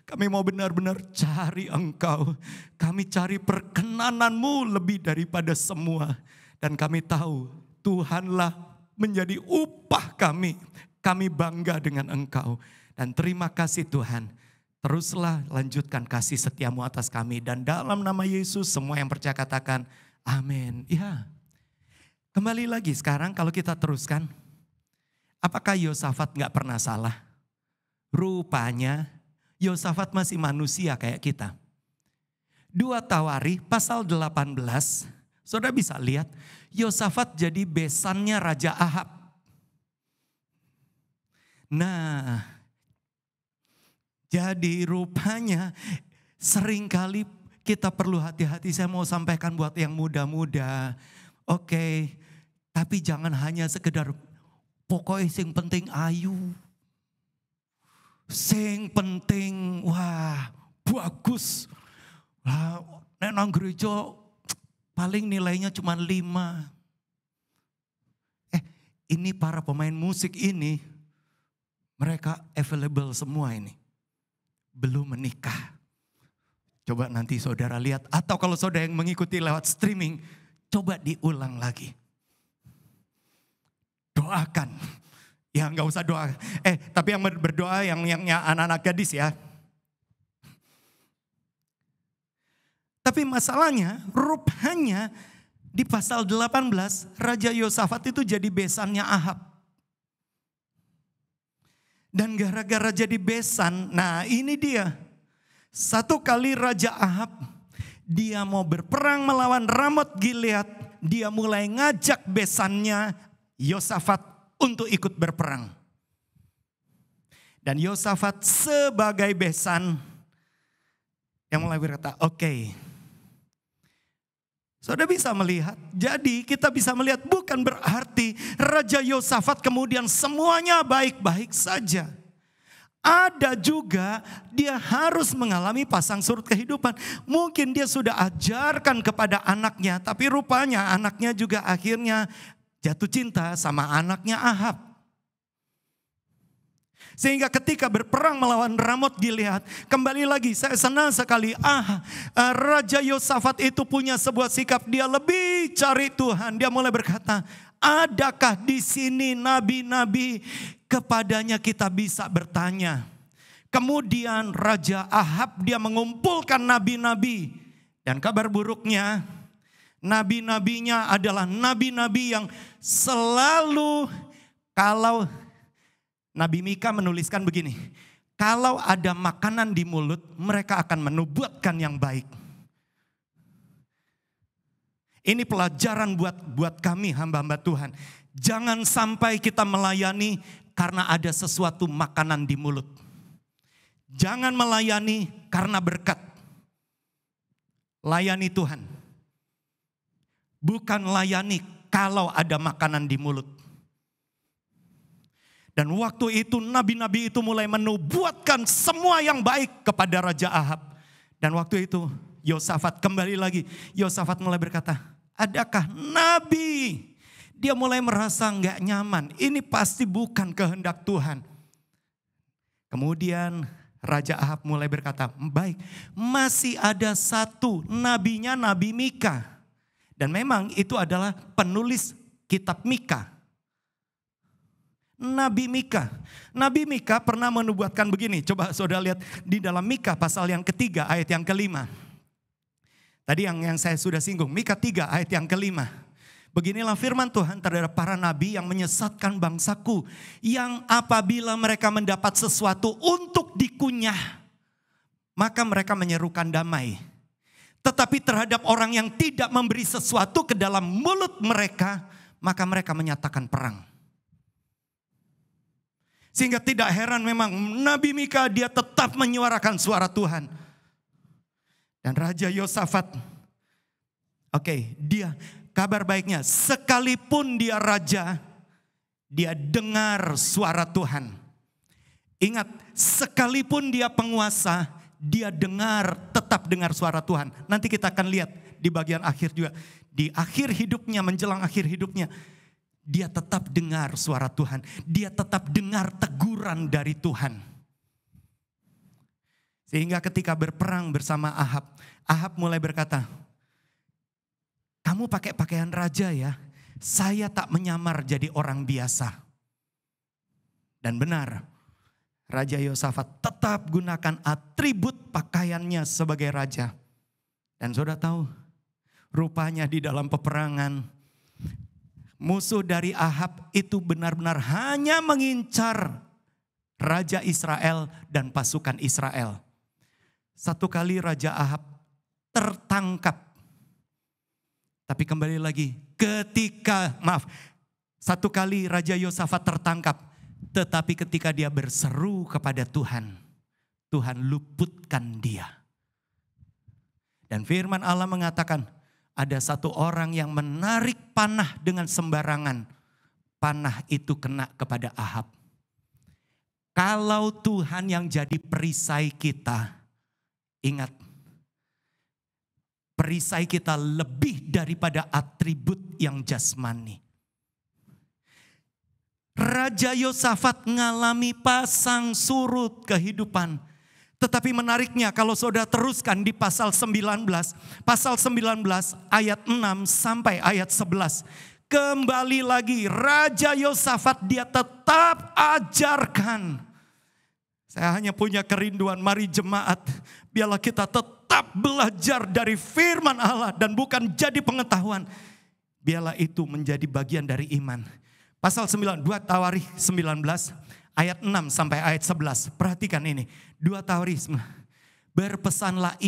Kami mau benar-benar cari Engkau. Kami cari perkenanan-Mu lebih daripada semua. Dan kami tahu Tuhanlah menjadi upah kami. Kami bangga dengan Engkau. Dan terima kasih Tuhan. Teruslah lanjutkan kasih setiamu atas kami. Dan dalam nama Yesus semua yang percaya katakan amin. Ya. Kembali lagi sekarang kalau kita teruskan. Apakah Yosafat gak pernah salah? Rupanya Yosafat masih manusia kayak kita. 2 Tawarikh pasal 18, saudara bisa lihat Yosafat jadi besannya Raja Ahab. Nah, jadi rupanya seringkali kita perlu hati-hati. Saya mau sampaikan buat yang muda-muda. Oke, tapi jangan hanya sekedar pokoknya sing penting ayu. Sing penting, wah bagus. Wah, nek nang gereja paling nilainya cuma 5. Ini para pemain musik ini, mereka available semua ini. Belum menikah. Coba nanti saudara lihat. Atau kalau saudara yang mengikuti lewat streaming, coba diulang lagi. Doakan. Ya nggak usah doa. Tapi yang berdoa yang anak-anak gadis ya. Tapi masalahnya rupanya di pasal 18 Raja Yosafat itu jadi besannya Ahab. Dan gara-gara jadi besan, nah ini dia. Satu kali Raja Ahab, dia mau berperang melawan Ramot Gilead. Dia mulai ngajak besannya Yosafat untuk ikut berperang. Dan Yosafat sebagai besan, yang mulai berkata, oke. Saudara bisa melihat, jadi kita bisa melihat bukan berarti Raja Yosafat kemudian semuanya baik-baik saja. Ada juga dia harus mengalami pasang surut kehidupan. Mungkin dia sudah ajarkan kepada anaknya, tapi rupanya anaknya juga akhirnya jatuh cinta sama anaknya Ahab. Sehingga ketika berperang melawan Ramot Gilead, kembali lagi saya senang sekali. Raja Yosafat itu punya sebuah sikap, dia lebih cari Tuhan. Dia mulai berkata, adakah di sini nabi-nabi, kepadanya kita bisa bertanya. Kemudian Raja Ahab dia mengumpulkan nabi-nabi. Dan kabar buruknya, nabi-nabinya adalah nabi-nabi yang selalu kalau Nabi Mika menuliskan begini, kalau ada makanan di mulut, mereka akan menubuatkan yang baik. Ini pelajaran buat kami hamba-hamba Tuhan. Jangan sampai kita melayani karena ada sesuatu makanan di mulut. Jangan melayani karena berkat. Layani Tuhan. Bukan layani kalau ada makanan di mulut. Dan waktu itu nabi-nabi itu mulai menubuatkan semua yang baik kepada Raja Ahab. Dan waktu itu Yosafat kembali lagi. Yosafat mulai berkata, adakah nabi? Dia mulai merasa nggak nyaman. Ini pasti bukan kehendak Tuhan. Kemudian Raja Ahab mulai berkata, baik, masih ada satu nabinya, Nabi Mika. Dan memang itu adalah penulis kitab Mika. Nabi Mika. Nabi Mika pernah menubuatkan begini. Coba saudara lihat di dalam Mika pasal yang ketiga ayat yang kelima. Tadi yang saya sudah singgung. Mika 3 ayat yang kelima. Beginilah firman Tuhan terhadap para nabi yang menyesatkan bangsaku. Yang apabila mereka mendapat sesuatu untuk dikunyah, maka mereka menyerukan damai. Tetapi terhadap orang yang tidak memberi sesuatu ke dalam mulut mereka, maka mereka menyatakan perang. Sehingga tidak heran memang Nabi Mika dia tetap menyuarakan suara Tuhan. Dan Raja Yosafat, dia kabar baiknya sekalipun dia raja, dia dengar suara Tuhan. Ingat, sekalipun dia penguasa, dia tetap dengar suara Tuhan. Nanti kita akan lihat di bagian akhir juga. Di akhir hidupnya, menjelang akhir hidupnya, dia tetap dengar suara Tuhan. Dia tetap dengar teguran dari Tuhan. Sehingga ketika berperang bersama Ahab, Ahab mulai berkata, kamu pakai pakaian raja ya, saya tak menyamar jadi orang biasa. Dan benar, Raja Yosafat tetap gunakan atribut pakaiannya sebagai raja. Dan saudara tahu, rupanya di dalam peperangan, musuh dari Ahab itu benar-benar hanya mengincar Raja Israel dan pasukan Israel. Satu kali Raja Ahab tertangkap. Tapi kembali lagi, satu kali Raja Yosafat tertangkap. Tetapi ketika dia berseru kepada Tuhan, Tuhan luputkan dia. Dan firman Allah mengatakan, ada satu orang yang menarik panah dengan sembarangan. Panah itu kena kepada Ahab. Kalau Tuhan yang jadi perisai kita, ingat, perisai kita lebih daripada atribut yang jasmani. Raja Yosafat mengalami pasang surut kehidupan. Tetapi menariknya kalau saudara teruskan di pasal 19 ayat 6 sampai ayat 11. Kembali lagi Raja Yosafat dia tetap ajarkan. Saya hanya punya kerinduan, mari jemaat, biarlah kita tetap belajar dari firman Allah dan bukan jadi pengetahuan. Biarlah itu menjadi bagian dari iman. Pasal 9, 2 Tawarikh 19 ayat 6 sampai ayat 11. Perhatikan ini. 2 Tawarikh. Berpesanlah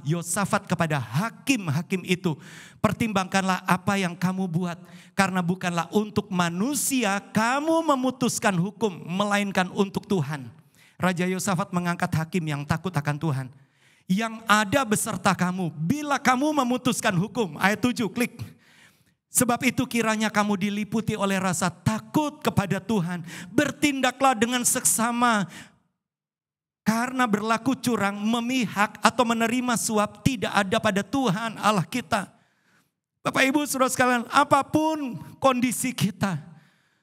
Yosafat kepada hakim-hakim itu. Pertimbangkanlah apa yang kamu buat. Karena bukanlah untuk manusia kamu memutuskan hukum. Melainkan untuk Tuhan. Raja Yosafat mengangkat hakim yang takut akan Tuhan. Yang ada beserta kamu. Bila kamu memutuskan hukum. Ayat 7 klik. Sebab itu kiranya kamu diliputi oleh rasa takut kepada Tuhan. Bertindaklah dengan seksama. Karena berlaku curang, memihak atau menerima suap tidak ada pada Tuhan Allah kita. Bapak Ibu saudara sekalian, apapun kondisi kita,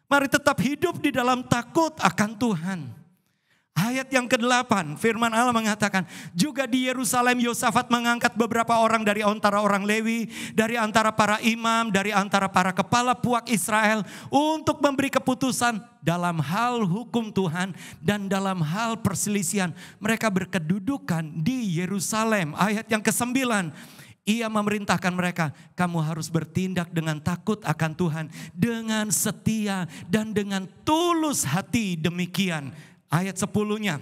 mari tetap hidup di dalam takut akan Tuhan. Ayat yang ke-8, firman Allah mengatakan, juga di Yerusalem Yosafat mengangkat beberapa orang dari antara orang Lewi, dari antara para imam, dari antara para kepala puak Israel, untuk memberi keputusan dalam hal hukum Tuhan dan dalam hal perselisihan. Mereka berkedudukan di Yerusalem. Ayat yang ke-9, ia memerintahkan mereka, kamu harus bertindak dengan takut akan Tuhan, dengan setia dan dengan tulus hati demikian. Ayat 10-nya,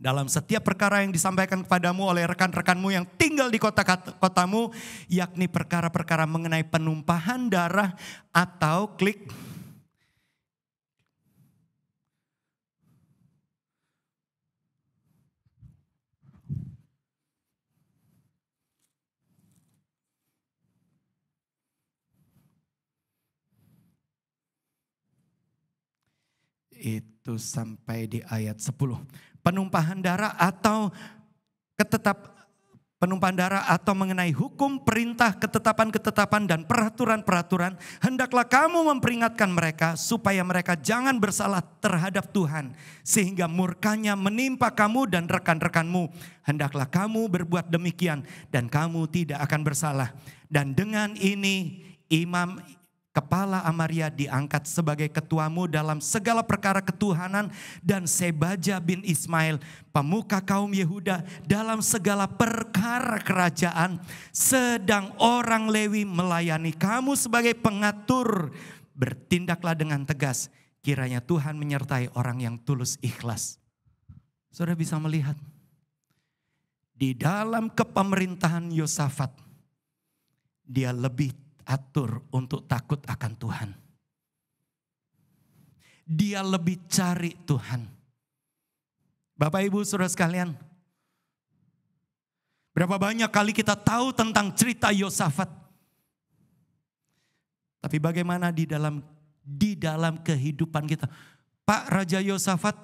dalam setiap perkara yang disampaikan kepadamu oleh rekan-rekanmu yang tinggal di kota-kotamu, yakni perkara-perkara mengenai penumpahan darah atau klik. Itu sampai di ayat 10. Penumpahan darah atau penumpahan darah atau mengenai hukum, perintah, ketetapan-ketetapan dan peraturan-peraturan. Hendaklah kamu memperingatkan mereka supaya mereka jangan bersalah terhadap Tuhan. Sehingga murkanya menimpa kamu dan rekan-rekanmu. Hendaklah kamu berbuat demikian dan kamu tidak akan bersalah. Dan dengan ini imam Kepala Amaria diangkat sebagai ketuamu dalam segala perkara ketuhanan dan Sebaja bin Ismail, pemuka kaum Yehuda dalam segala perkara kerajaan. Sedang orang Lewi melayani kamu sebagai pengatur. Bertindaklah dengan tegas, kiranya Tuhan menyertai orang yang tulus ikhlas. Saudara bisa melihat, di dalam kepemerintahan Yosafat, dia lebih atur untuk takut akan Tuhan. Dia lebih cari Tuhan. Bapak Ibu saudara sekalian, berapa banyak kali kita tahu tentang cerita Yosafat. Tapi bagaimana di dalam kehidupan kita. Pak, Raja Yosafat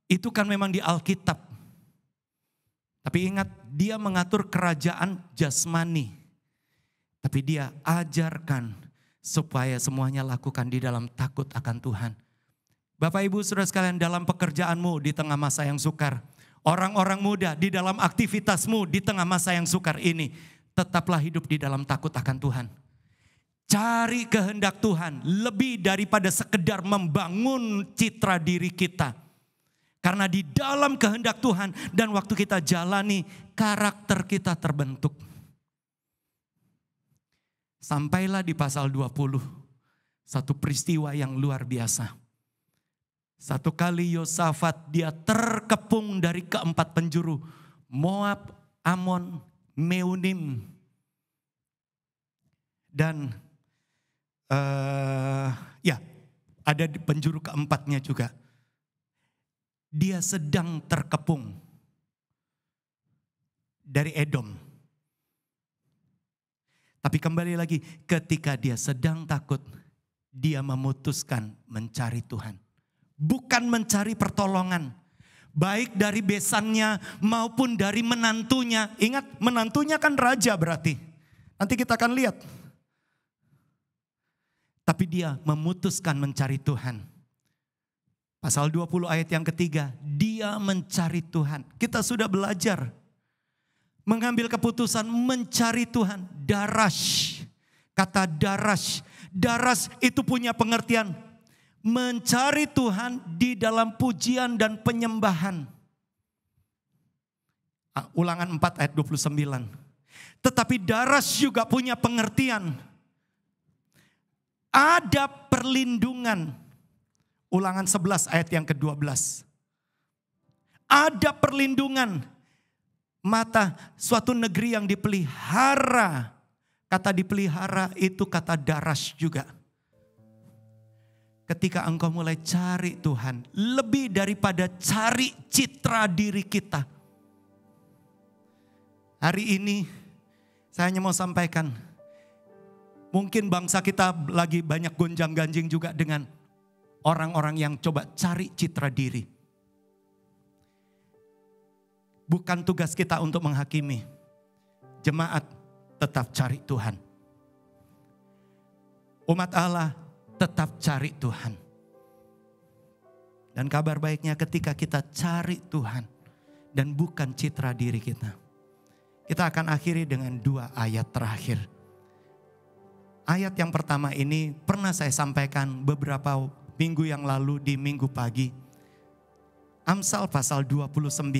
itu kan memang di Alkitab. Tapi ingat, dia mengatur kerajaan jasmani. Tapi dia ajarkan supaya semuanya lakukan di dalam takut akan Tuhan. Bapak Ibu saudara sekalian, dalam pekerjaanmu di tengah masa yang sukar. Orang-orang muda di dalam aktivitasmu di tengah masa yang sukar ini. Tetaplah hidup di dalam takut akan Tuhan. Cari kehendak Tuhan lebih daripada sekedar membangun citra diri kita. Karena di dalam kehendak Tuhan dan waktu kita jalani, karakter kita terbentuk. Sampailah di pasal 20. satu peristiwa yang luar biasa. Satu kali Yosafat dia terkepung dari keempat penjuru. Moab, Amon, Meunim. Dan ada di penjuru keempatnya juga. Dia sedang terkepung dari Edom. Tapi kembali lagi, ketika dia sedang takut, dia memutuskan mencari Tuhan. Bukan mencari pertolongan. Baik dari besannya maupun dari menantunya. Ingat, menantunya kan raja berarti. Nanti kita akan lihat. Tapi dia memutuskan mencari Tuhan. Pasal 20 ayat yang ketiga, dia mencari Tuhan. Kita sudah belajar mengambil keputusan mencari Tuhan. Darash, kata darash. Darash itu punya pengertian mencari Tuhan di dalam pujian dan penyembahan. Ulangan 4 ayat 29. Tetapi darash juga punya pengertian ada perlindungan. Ulangan 11 ayat yang ke-12. Ada perlindungan. Mata suatu negeri yang dipelihara. Kata dipelihara itu kata darash juga. Ketika engkau mulai cari Tuhan, lebih daripada cari citra diri kita. Hari ini saya hanya mau sampaikan, mungkin bangsa kita lagi banyak gonjang-ganjing juga dengan orang-orang yang coba cari citra diri. Bukan tugas kita untuk menghakimi. Jemaat tetap cari Tuhan. Umat Allah tetap cari Tuhan. Dan kabar baiknya ketika kita cari Tuhan dan bukan citra diri kita. Kita akan akhiri dengan 2 ayat terakhir. Ayat yang pertama ini pernah saya sampaikan beberapa minggu yang lalu di minggu pagi. Amsal pasal 29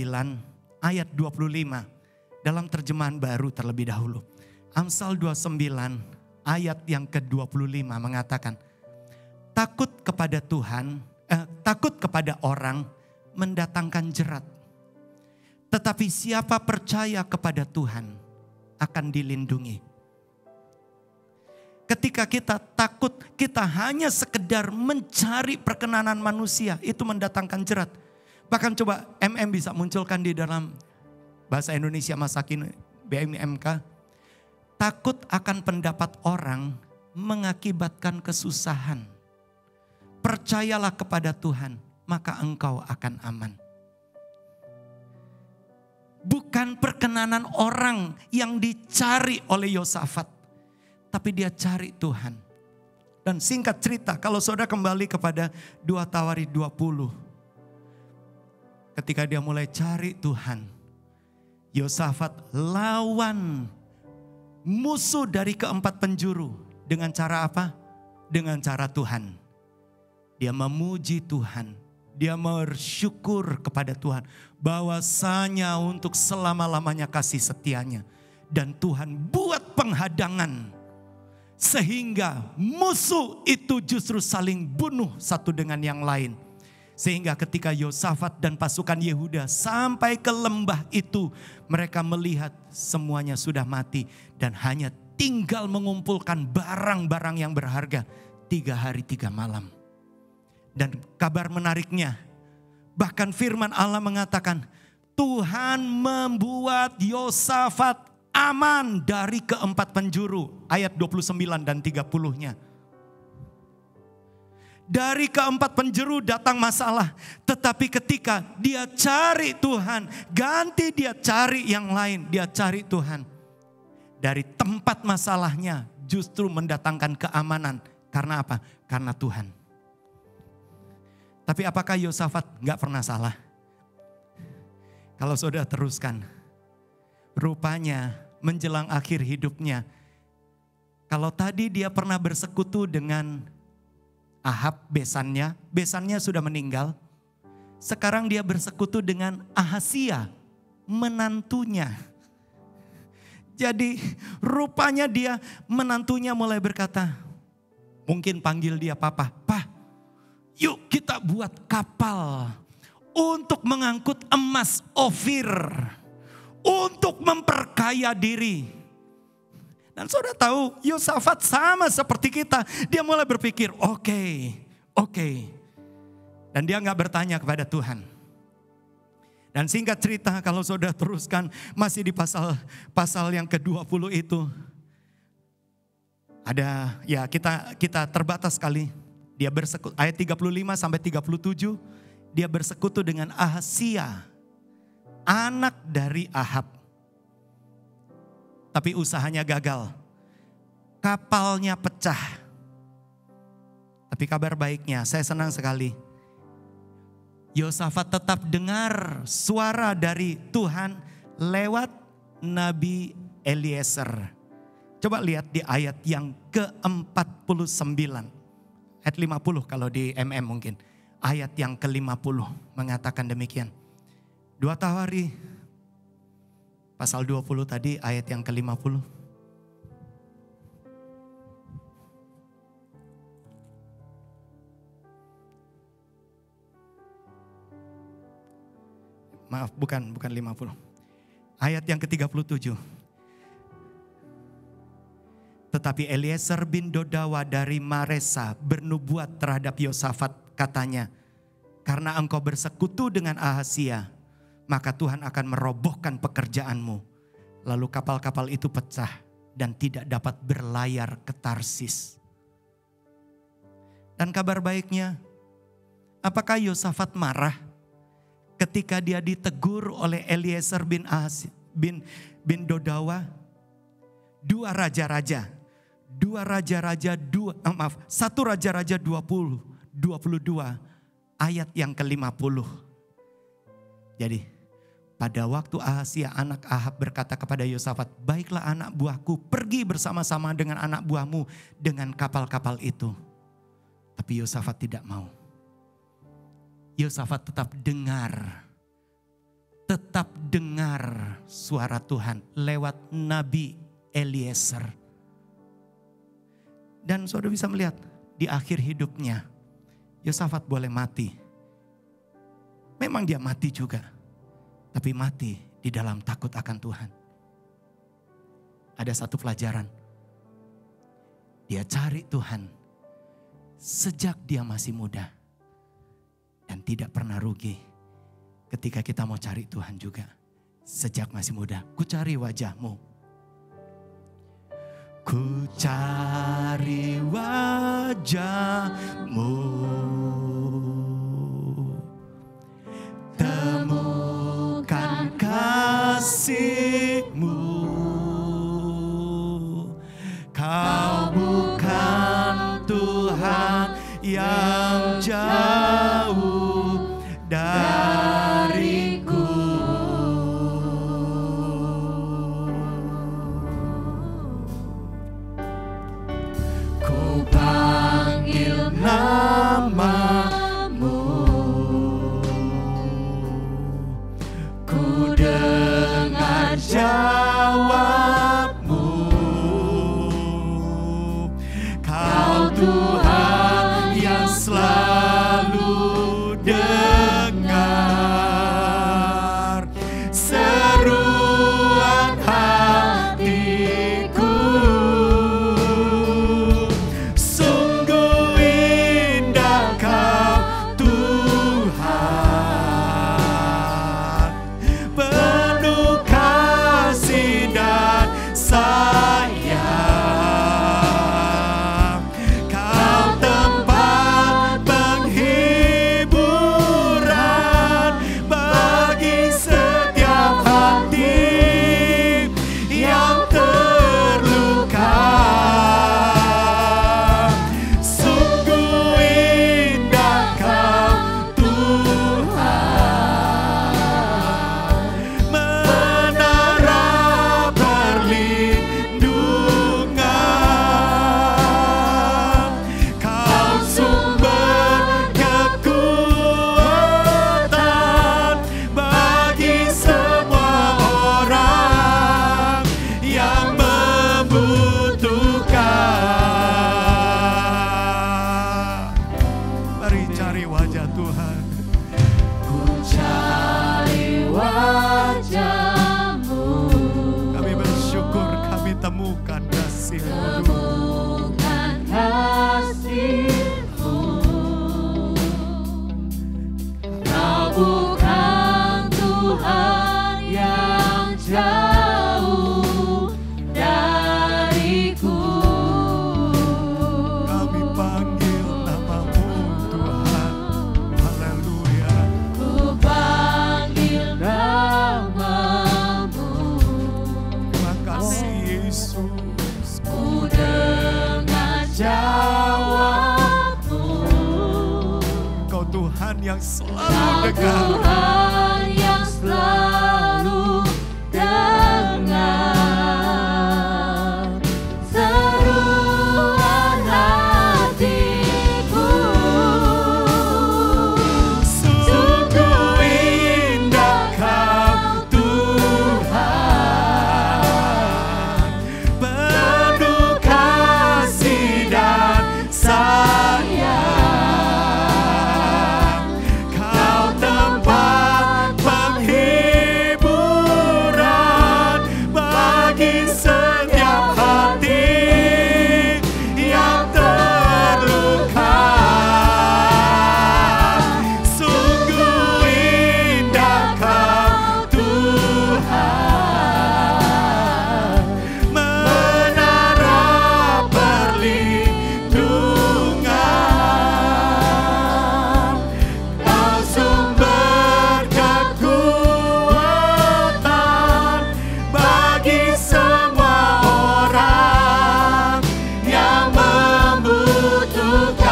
ayat 25 dalam terjemahan baru terlebih dahulu. Amsal 29 ayat yang ke-25 mengatakan, takut kepada orang mendatangkan jerat. Tetapi siapa percaya kepada Tuhan akan dilindungi. Ketika kita takut, kita hanya sekedar mencari perkenanan manusia, itu mendatangkan jerat. Bahkan coba bisa munculkan di dalam bahasa Indonesia masa kini BMMK. Takut akan pendapat orang mengakibatkan kesusahan. Percayalah kepada Tuhan, maka engkau akan aman. Bukan perkenanan orang yang dicari oleh Yosafat, tapi dia cari Tuhan. Dan singkat cerita, kalau saudara kembali kepada 2 Tawarikh 20. Ketika dia mulai cari Tuhan, Yosafat lawan musuh dari keempat penjuru. Dengan cara apa? Dengan cara Tuhan. Dia memuji Tuhan. Dia bersyukur kepada Tuhan. Bahwasanya untuk selama-lamanya kasih setianya. Dan Tuhan buat penghadangan. Sehingga musuh itu justru saling bunuh satu dengan yang lain. Sehingga ketika Yosafat dan pasukan Yehuda sampai ke lembah itu. Mereka melihat semuanya sudah mati. Dan hanya tinggal mengumpulkan barang-barang yang berharga. 3 hari 3 malam. Dan kabar menariknya. Bahkan firman Allah mengatakan. Tuhan membuat Yosafat aman dari keempat penjuru. Ayat 29 dan 30-nya. Dari keempat penjuru datang masalah. Tetapi ketika dia cari Tuhan. Ganti dia cari yang lain. Dia cari Tuhan. Dari tempat masalahnya justru mendatangkan keamanan. Karena apa? Karena Tuhan. Tapi apakah Yosafat gak pernah salah? Kalau saudara teruskan. Rupanya menjelang akhir hidupnya. Kalau tadi dia pernah bersekutu dengan Ahab besannya. Besannya sudah meninggal. Sekarang dia bersekutu dengan Ahasia. Menantunya. Jadi rupanya dia menantunya mulai berkata. Mungkin panggil dia papa. "Pak, yuk kita buat kapal untuk mengangkut emas Ofir. Untuk memperkaya diri." Dan saudara tahu Yosafat sama seperti kita. Dia mulai berpikir, oke. Dan dia gak bertanya kepada Tuhan. Dan singkat cerita kalau saudara teruskan masih di pasal yang ke-20 itu. Ada ya kita terbatas sekali. Dia bersekutu ayat 35 sampai 37. Dia bersekutu dengan Ahasia, anak dari Ahab. Tapi usahanya gagal. Kapalnya pecah. Tapi kabar baiknya, saya senang sekali. Yosafat tetap dengar suara dari Tuhan lewat Nabi Eliezer. Coba lihat di ayat yang ke-49. Ayat 50 kalau di MM mungkin. Ayat yang ke-50 mengatakan demikian. 2 Tawari pasal 20 tadi ayat yang ke-50. Maaf, bukan 50. Ayat yang ke-37. Tetapi Eliezer bin Dodawa dari Maresa bernubuat terhadap Yosafat, katanya, "Karena engkau bersekutu dengan Ahasia, maka Tuhan akan merobohkan pekerjaanmu." Lalu kapal-kapal itu pecah dan tidak dapat berlayar ke Tarsis. Dan kabar baiknya, apakah Yosafat marah ketika dia ditegur oleh Eliezer bin Dodawa? Satu Raja-Raja 22 ayat yang ke-50. Jadi pada waktu Ahasia anak Ahab berkata kepada Yosafat, "Baiklah anak buahku, pergi bersama-sama dengan anak buahmu dengan kapal-kapal itu." Tapi Yosafat tidak mau. Yosafat tetap dengar suara Tuhan lewat Nabi Eliezer. Dan saudara bisa melihat di akhir hidupnya, Yosafat boleh mati. Memang dia mati juga, tapi mati di dalam takut akan Tuhan. Ada satu pelajaran, dia cari Tuhan sejak dia masih muda. Dan tidak pernah rugi ketika kita mau cari Tuhan juga. Sejak masih muda, ku cari wajahmu. Ku cari wajahmu, temukan kasih-Mu. Kau bukan Tuhan yang jauh dariku. Ku panggil namamu, ku dengar temukan kasih-Mu. Temukan kasih-Mu. Kau bukan Tuhan yang jauh dariku. Kami panggil nama-Mu Tuhan. Haleluya. Ku panggil nama-Mu. Terima kasih Yesus. Ku dengar jawab-Mu. Engkau Tuhan yang selalu Kau dengar. Tuhan yang selalu dengar seruan hatiku. Sungguh indah Kau Tuhan, penuh kasih dan sayang. Kau tempat penghiburan bagi setiap hati yang terluka. Sungguh indah Kau Tuhan, menara perlindungan. Kau sumber kekuatan bagi semua orang yang membutuhkan.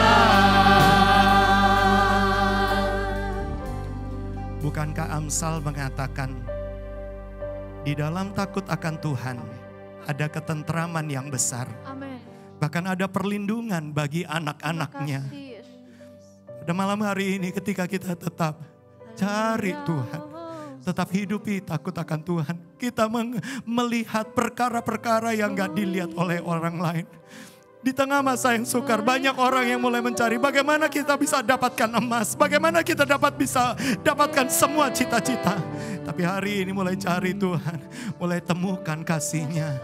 Bukankah Amsal mengatakan, di dalam takut akan Tuhan ada ketentraman yang besar. Amin. Bahkan ada perlindungan bagi anak-anaknya. Terima kasih, Yesus. Pada malam hari ini ketika kita tetap cari Tuhan, tetap hidupi takut akan Tuhan, kita melihat perkara-perkara yang gak dilihat oleh orang lain. Di tengah masa yang sukar, banyak orang yang mulai mencari bagaimana kita bisa dapatkan emas, bagaimana kita bisa dapatkan semua cita-cita. Tapi hari ini mulai cari Tuhan, mulai temukan kasih-Nya.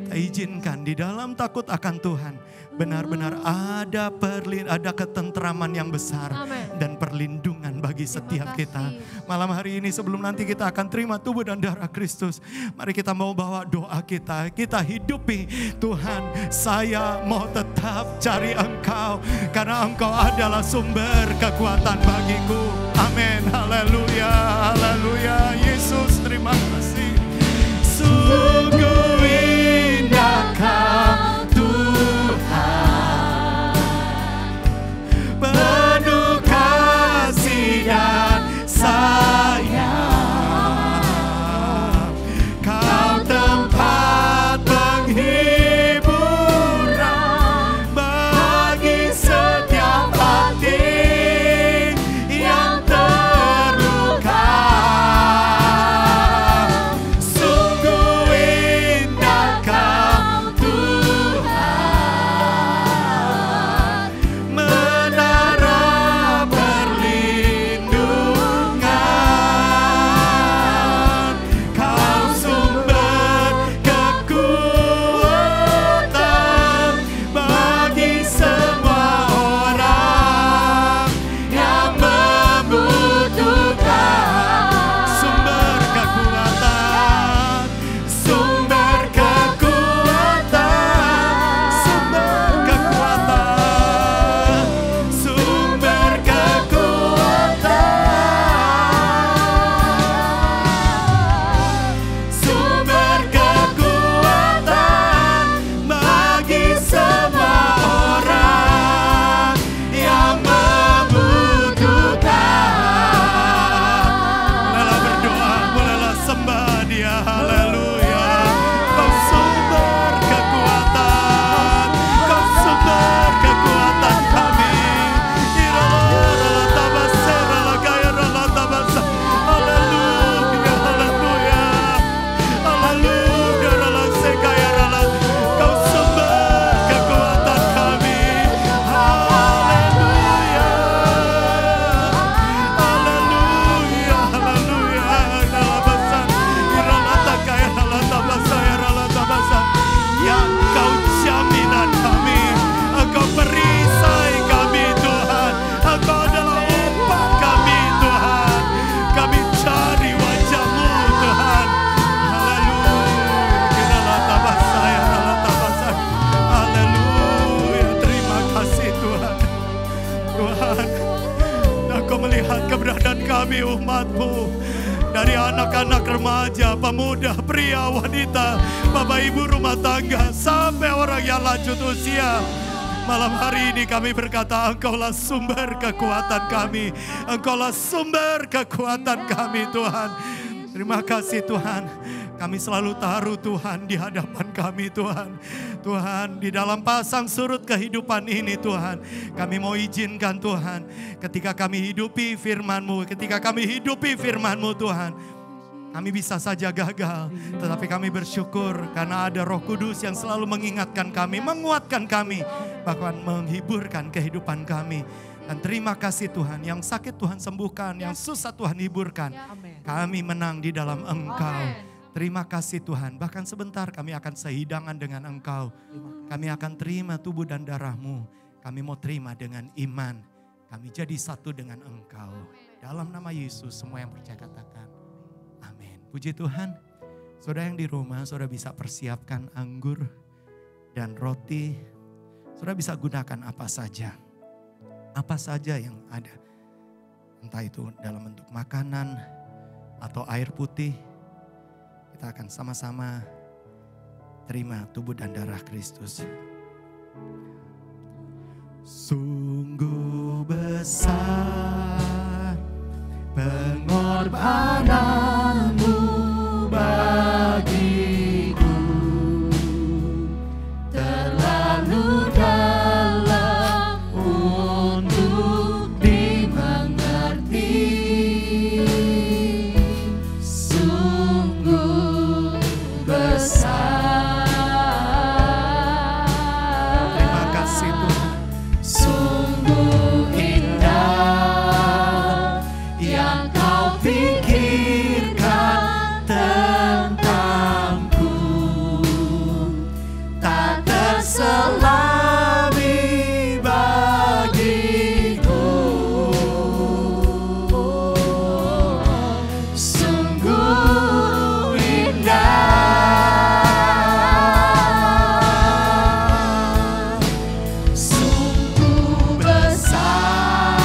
Kita izinkan di dalam takut akan Tuhan, benar-benar ada ketentraman yang besar Amin. dan perlindungan bagi setiap kasih. kita. Malam hari ini sebelum nanti kita akan terima tubuh dan darah Kristus, mari kita mau bawa doa kita. Kita hidupi Tuhan, saya mau tetap cari Engkau karena Engkau adalah sumber kekuatan bagiku. Amin. Haleluya. Haleluya. Yesus, terima kasih. Sungguh indah Kau Tuhan, penuh kasih dan sayang. Kau tempat penghiburan bagi setiap hati yang terluka. Sungguh indah Kau Tuhan, menara perlindungan. Kau sumber kekuatan bagi semua orang yang membutuhkan. Sumber kekuatan, sumber kekuatan, sumber kekuatan, sumber kekuatan, sumber kekuatan bagi semua orang yang membutuhkan. Bolehlah berdoa, bolehlah sembah Dia. Haleluya. Kau sumber kekuatan, Kau sumber kekuatan kami. Haleluya, haleluya. Haleluya, Kau sumber kekuatan kami. Haleluya. Haleluya, haleluya. anak-anak remaja, pemuda, pria, wanita, Bapak Ibu rumah tangga, sampai orang yang lanjut usia. Malam hari ini kami berkata, Engkaulah sumber kekuatan kami. Engkaulah sumber kekuatan kami, Tuhan. Terima kasih Tuhan. Kami selalu taruh Tuhan di hadapan kami, Tuhan. Tuhan, di dalam pasang surut kehidupan ini, Tuhan, kami mau izinkan Tuhan, ketika kami hidupi firman-Mu, Tuhan, kami bisa saja gagal, tetapi kami bersyukur karena ada Roh Kudus yang selalu mengingatkan kami, menguatkan kami, bahkan menghiburkan kehidupan kami. Dan terima kasih Tuhan, yang sakit Tuhan sembuhkan, yang susah Tuhan hiburkan. Kami menang di dalam Engkau. Terima kasih Tuhan, bahkan sebentar kami akan sehidangan dengan Engkau. Kami akan terima tubuh dan darah-Mu. Kami mau terima dengan iman. Kami jadi satu dengan Engkau. Dalam nama Yesus semua yang percaya katakan amin. Puji Tuhan. Saudara yang di rumah, saudara bisa persiapkan anggur dan roti. Saudara bisa gunakan apa saja. Apa saja yang ada. Entah itu dalam bentuk makanan atau air putih. Kita akan sama-sama terima tubuh dan darah Kristus. Sungguh besar pengorbananmu bagiku, terlalu dalam untuk dimengerti. Sungguh besar. Terima kasih Tuhan. Sungguh indah yang Kau pikirkan tentangku, tak terselami bagiku. Sungguh indah, sungguh besar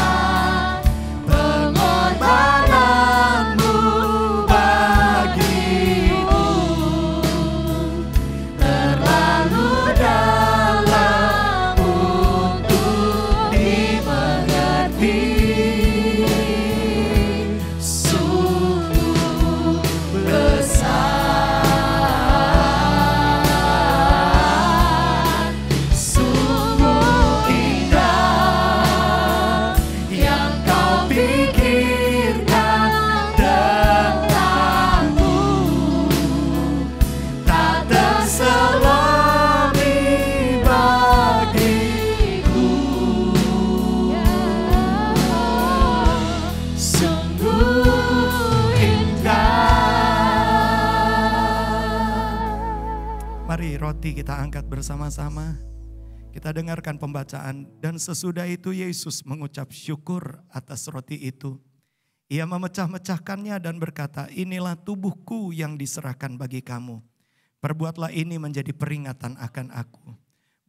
pengorbananmu bagiku, terlalu dalam untuk dimengerti. Sungguh besar, sungguh indah yang Kau pikirkan tentangku, tak terselami bagiku. Sungguh indah. Mari roti kita angkat bersama-sama. Kita dengarkan pembacaan dan sesudah itu Yesus mengucap syukur atas roti itu. Ia memecah-mecahkannya dan berkata, inilah tubuhku yang diserahkan bagi kamu. Perbuatlah ini menjadi peringatan akan aku.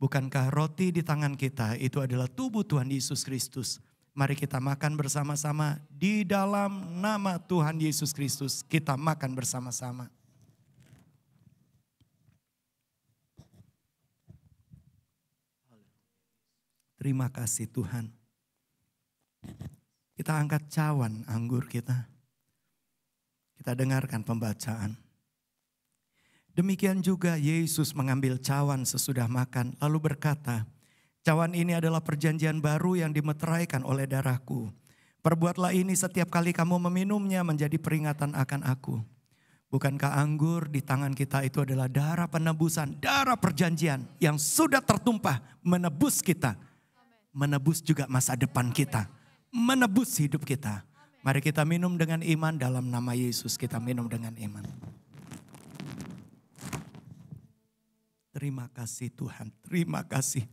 Bukankah roti di tangan kita itu adalah tubuh Tuhan Yesus Kristus? Mari kita makan bersama-sama di dalam nama Tuhan Yesus Kristus. Kita makan bersama-sama. Terima kasih Tuhan. Kita angkat cawan anggur kita. Kita dengarkan pembacaan. Demikian juga Yesus mengambil cawan sesudah makan lalu berkata, cawan ini adalah perjanjian baru yang dimeteraikan oleh darahku. Perbuatlah ini setiap kali kamu meminumnya menjadi peringatan akan aku. Bukankah anggur di tangan kita itu adalah darah penebusan, darah perjanjian yang sudah tertumpah menebus kita. Menebus juga masa depan kita. Menebus hidup kita. Mari kita minum dengan iman dalam nama Yesus. Kita minum dengan iman. Terima kasih Tuhan. Terima kasih.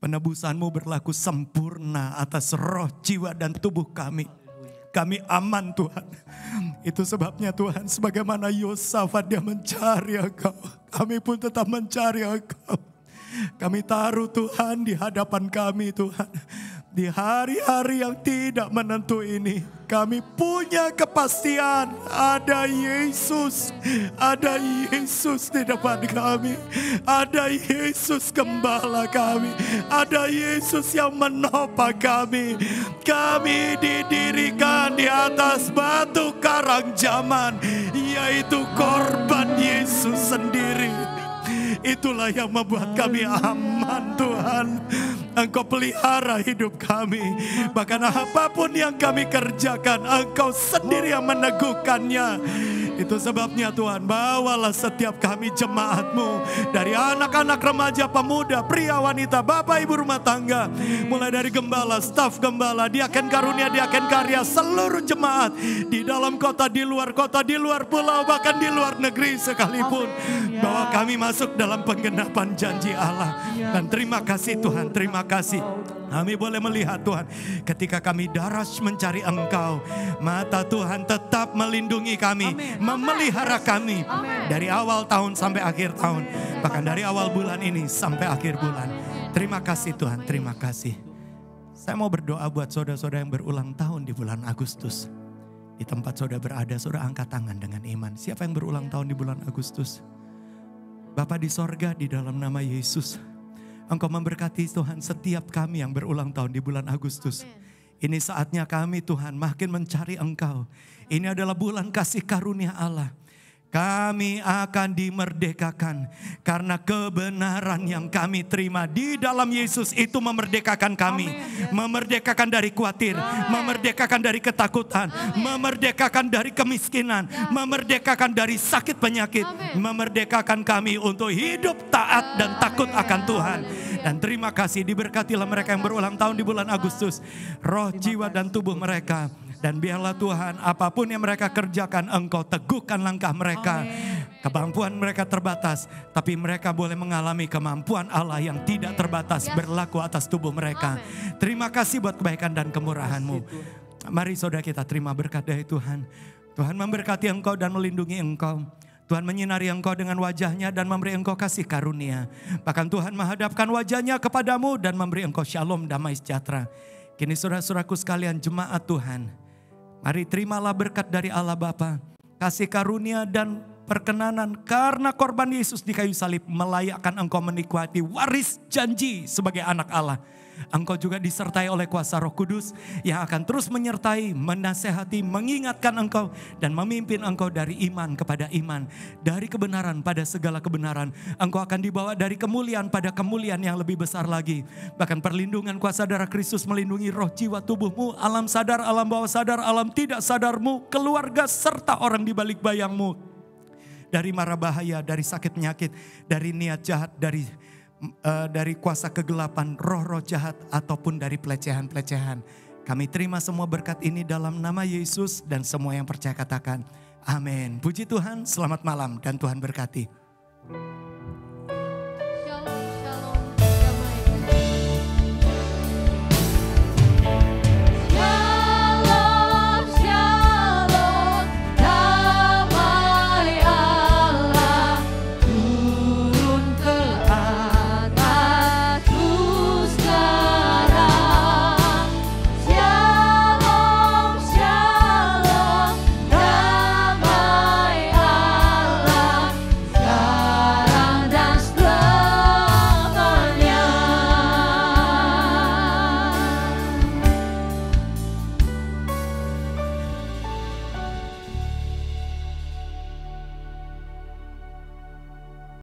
Penebusan-Mu berlaku sempurna atas roh, jiwa dan tubuh kami. Kami aman Tuhan. Itu sebabnya Tuhan, sebagaimana Yosafat dia mencari Engkau, kami pun tetap mencari Engkau. Kami taruh Tuhan di hadapan kami Tuhan. Di hari-hari yang tidak menentu ini, kami punya kepastian ada Yesus. Ada Yesus di depan kami. Ada Yesus gembala kami. Ada Yesus yang menopang kami. Kami didirikan di atas batu karang zaman, yaitu korban Yesus sendiri. Itulah yang membuat kami aman, Tuhan. Engkau pelihara hidup kami. Bahkan apapun yang kami kerjakan, Engkau sendiri yang meneguhkannya. Itu sebabnya Tuhan, bawalah setiap kami jemaat-Mu, dari anak-anak, remaja, pemuda, pria, wanita, bapak, ibu rumah tangga, mulai dari gembala, staf gembala, diaken karunia, diaken karya, seluruh jemaat di dalam kota, di luar pulau, bahkan di luar negeri sekalipun, bahwa kami masuk dalam penggenapan janji Allah. Dan terima kasih Tuhan, terima kasih. Kami boleh melihat Tuhan, ketika kami daras mencari Engkau, mata Tuhan tetap melindungi kami, memelihara kami dari awal tahun sampai akhir tahun, bahkan dari awal bulan ini sampai akhir bulan. Terima kasih Tuhan, terima kasih. Saya mau berdoa buat saudara-saudara yang berulang tahun di bulan Agustus. Di tempat saudara berada, saudara angkat tangan dengan iman. Siapa yang berulang tahun di bulan Agustus? Bapa di sorga, di dalam nama Yesus, Engkau memberkati Tuhan setiap kami yang berulang tahun di bulan Agustus. Ini saatnya kami Tuhan makin mencari Engkau. Ini adalah bulan kasih karunia Allah. Kami akan dimerdekakan karena kebenaran yang kami terima di dalam Yesus itu memerdekakan kami. Memerdekakan dari khawatir, memerdekakan dari ketakutan, memerdekakan dari kemiskinan, memerdekakan dari sakit penyakit, memerdekakan kami untuk hidup taat dan takut akan Tuhan. Dan terima kasih, diberkatilah mereka yang berulang tahun di bulan Agustus, roh, jiwa, dan tubuh mereka. Dan biarlah Tuhan, apapun yang mereka kerjakan, Engkau teguhkan langkah mereka. Kemampuan mereka terbatas, tapi mereka boleh mengalami kemampuan Allah yang tidak terbatas berlaku atas tubuh mereka. Terima kasih buat kebaikan dan kemurahan-Mu. Mari saudara kita terima berkat dari Tuhan. Tuhan memberkati engkau dan melindungi engkau. Tuhan menyinari engkau dengan wajahnya dan memberi engkau kasih karunia. Bahkan Tuhan menghadapkan wajahnya kepadamu dan memberi engkau shalom, damai sejahtera. Kini saudara-saudaraku sekalian, jemaat Tuhan, mari terimalah berkat dari Allah Bapa, kasih karunia dan perkenanan karena korban Yesus di kayu salib melayakkan engkau menikmati waris janji sebagai anak Allah. Engkau juga disertai oleh kuasa Roh Kudus yang akan terus menyertai, menasehati, mengingatkan engkau dan memimpin engkau dari iman kepada iman, dari kebenaran pada segala kebenaran. Engkau akan dibawa dari kemuliaan pada kemuliaan yang lebih besar lagi. Bahkan perlindungan kuasa darah Kristus melindungi roh, jiwa, tubuhmu, alam sadar, alam bawah sadar, alam tidak sadarmu, keluarga serta orang di balik bayangmu. Dari mara bahaya, dari sakit penyakit, dari niat jahat, dari kuasa kegelapan, roh-roh jahat, ataupun dari pelecehan-pelecehan. Kami terima semua berkat ini dalam nama Yesus, dan semua yang percaya katakan amin. Puji Tuhan, selamat malam dan Tuhan berkati.